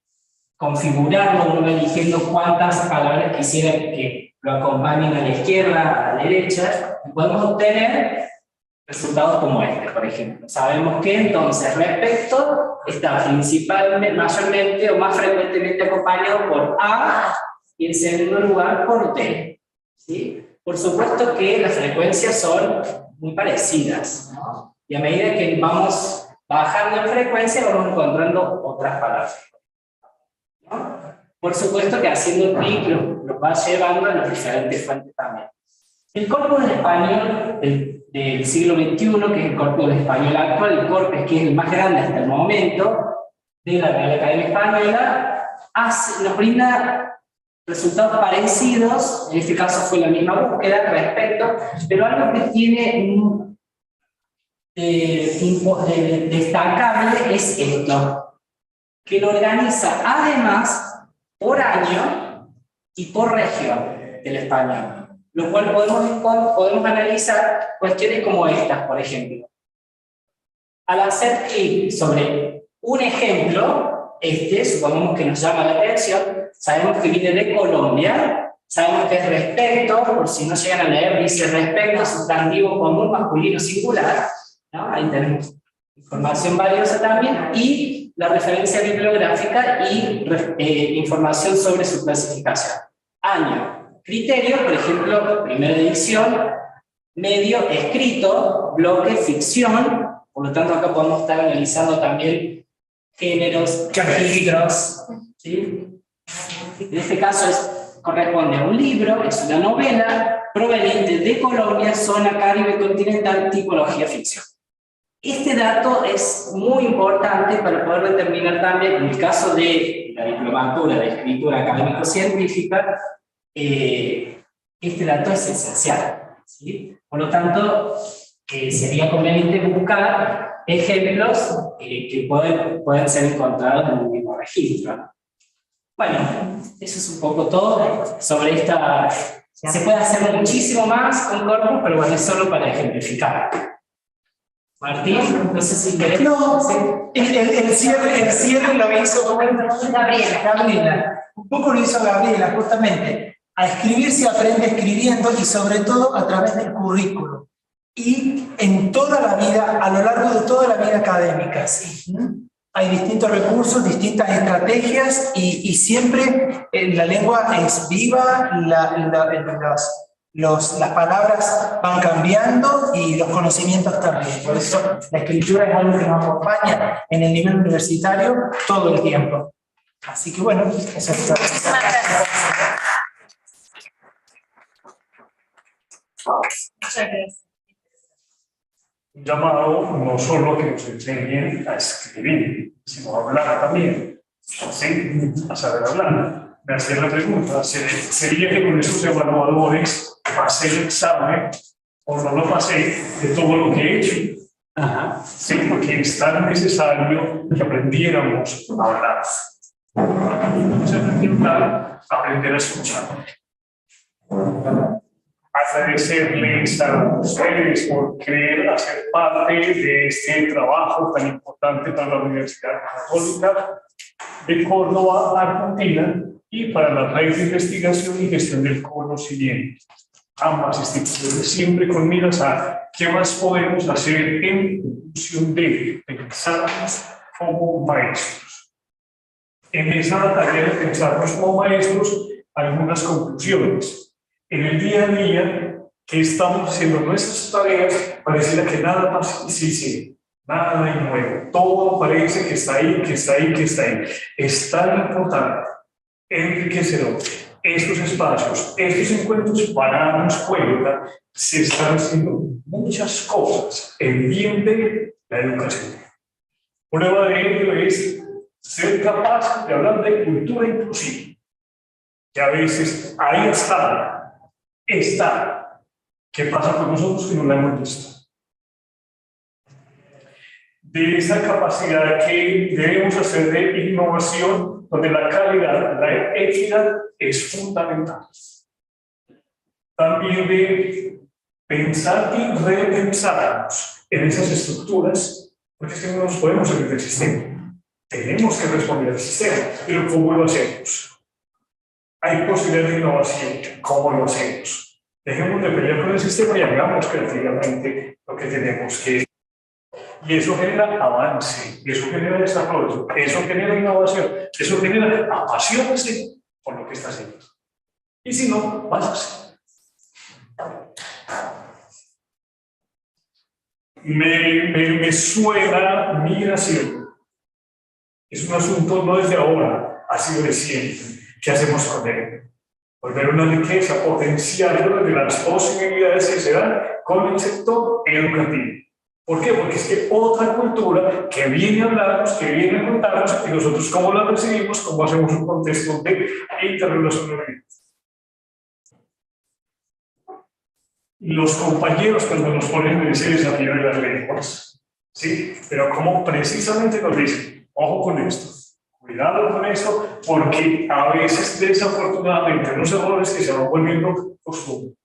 configurarlo, uno va eligiendo cuántas palabras quisiera que lo acompañen a la izquierda, a la derecha, y podemos obtener resultados como este, por ejemplo. Sabemos que entonces respecto está principalmente, mayormente o más frecuentemente acompañado por A y en segundo lugar por D, ¿sí? Por supuesto que las frecuencias son muy parecidas, ¿no? Y a medida que vamos bajando en frecuencia vamos encontrando otras palabras, ¿no? Por supuesto que haciendo clic los va llevando a las diferentes fuentes también. El corpus del español del siglo XXI, que es el corpus del español actual, el Corpes, que es el más grande hasta el momento de la Real Academia Española, nos brinda resultados parecidos. En este caso fue la misma búsqueda respecto, pero algo que tiene destacable es esto, que lo organiza además por año y por región del español, lo cual podemos analizar cuestiones como estas, por ejemplo. Al hacer clic sobre un ejemplo, supongamos que nos llama la atención, sabemos que viene de Colombia, sabemos que es respecto, por si no llegan a leer, dice respecto, sustantivo común, masculino, singular, ¿no? Ahí tenemos información valiosa también, y la referencia bibliográfica y información sobre su clasificación. Año, criterio, por ejemplo, primera edición, medio, escrito, bloque, ficción, por lo tanto acá podemos estar analizando también géneros, registros, ¿sí? En este caso corresponde a un libro, es una novela proveniente de Colombia, zona Caribe continental, tipología ficción. Este dato es muy importante para poder determinar también, en el caso de la diplomatura de escritura académico-científica, este dato es esencial, ¿sí? Por lo tanto, sería conveniente buscar ejemplos que pueden ser encontrados en el mismo registro, ¿no? Bueno, eso es un poco todo sobre esta. Se puede hacer muchísimo más con corpus, pero bueno, es solo para ejemplificar. Martín, no sé si querés. No, ¿sí? el cierre lo hizo Gabriela. Un poco lo hizo Gabriela, justamente. A escribir se aprende escribiendo y sobre todo a través del currículo. Y en toda la vida, a lo largo de toda la vida académica, ¿sí? Hay distintos recursos, distintas estrategias y siempre la lengua es viva, las palabras van cambiando y los conocimientos también. Por eso la escritura es algo que nos acompaña en el nivel universitario todo el tiempo. Así que bueno, eso es todo. Un llamado no solo que nos enseñen a escribir, sino a hablar también. ¿Sí? A saber hablar. Me hacía la pregunta, ¿sería que con esos evaluadores pasé el examen o no lo pasé de todo lo que he hecho? Ajá. Sí, porque es tan necesario que aprendiéramos a hablar. Aprender a escuchar. Agradecerles a ustedes por querer hacer parte de este trabajo tan importante para la Universidad Católica. de Córdoba, Argentina, y para la red de investigación y gestión del conocimiento. Ambas instituciones siempre con miras a qué más podemos hacer en función de pensarnos como maestros. En esa tarea de pensarnos como maestros, algunas conclusiones. En el día a día que estamos haciendo nuestras tareas, pareciera que nada más sí, nada de nuevo. Todo parece que está ahí, que está ahí, que está ahí. Es tan importante, enriquecedor. Estos espacios, estos encuentros para darnos cuenta, se están haciendo muchas cosas en bien de la educación. Prueba de ello es ser capaz de hablar de cultura inclusiva, que a veces ahí está. ¿Qué pasa con nosotros que no la hemos visto? De esa capacidad que debemos hacer de innovación, donde la calidad, la equidad es fundamental. También de pensar y repensarnos en esas estructuras, porque es que no nos podemos salir del sistema. Tenemos que responder al sistema, pero ¿cómo lo hacemos? Hay posibilidad de innovación, ¿cómo lo hacemos? Dejemos de pelear con el sistema y hagamos creativamente lo que tenemos que. Y eso genera avance, eso genera desarrollo, eso genera innovación, eso genera apasionarse por lo que está haciendo. Y si no, vas a hacer. Me suena migración. Es un asunto no desde ahora, ha sido de siempre. ¿Qué hacemos con él? Volver una riqueza, potenciarlo desde las posibilidades que se dan con el sector educativo. ¿Por qué? Porque es que otra cultura que viene a hablarnos, que viene a contarnos, y nosotros cómo la recibimos, cómo hacemos un contexto de interrelacionalidad. Los compañeros cuando nos ponen en ese desafío de las lenguas, ¿sí? Pero como precisamente nos dicen, ojo con esto, cuidado con esto, porque a veces desafortunadamente los errores que se van volviendo costumbre.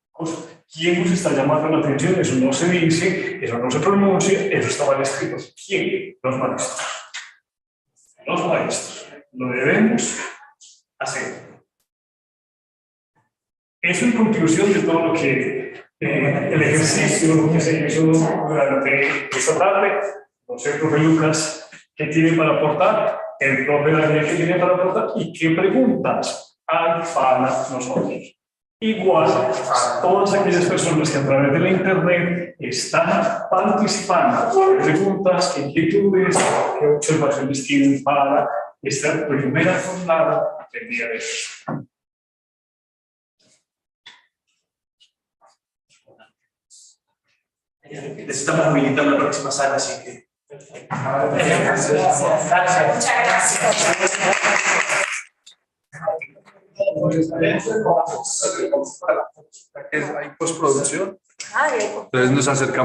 ¿Quién nos está llamando la atención? Eso no se dice, eso no se pronuncia, eso está mal escrito. ¿Quién? Los maestros. Los maestros. Lo debemos hacer. Eso en conclusión de todo lo que el ejercicio que se hizo durante esta tarde. No sé, profe Lucas, ¿qué tiene para aportar? El profe Daniel, ¿qué tiene para aportar? ¿Y qué preguntas hay para nosotros? Igual a todas aquellas personas que a través de la internet están participando, preguntas, qué inquietudes, qué observaciones tienen para esta primera jornada del día de hoy. Necesitamos habilitar la próxima sala, así que. Gracias. Muchas gracias. Hay postproducción. Ay, Entonces nos acercamos.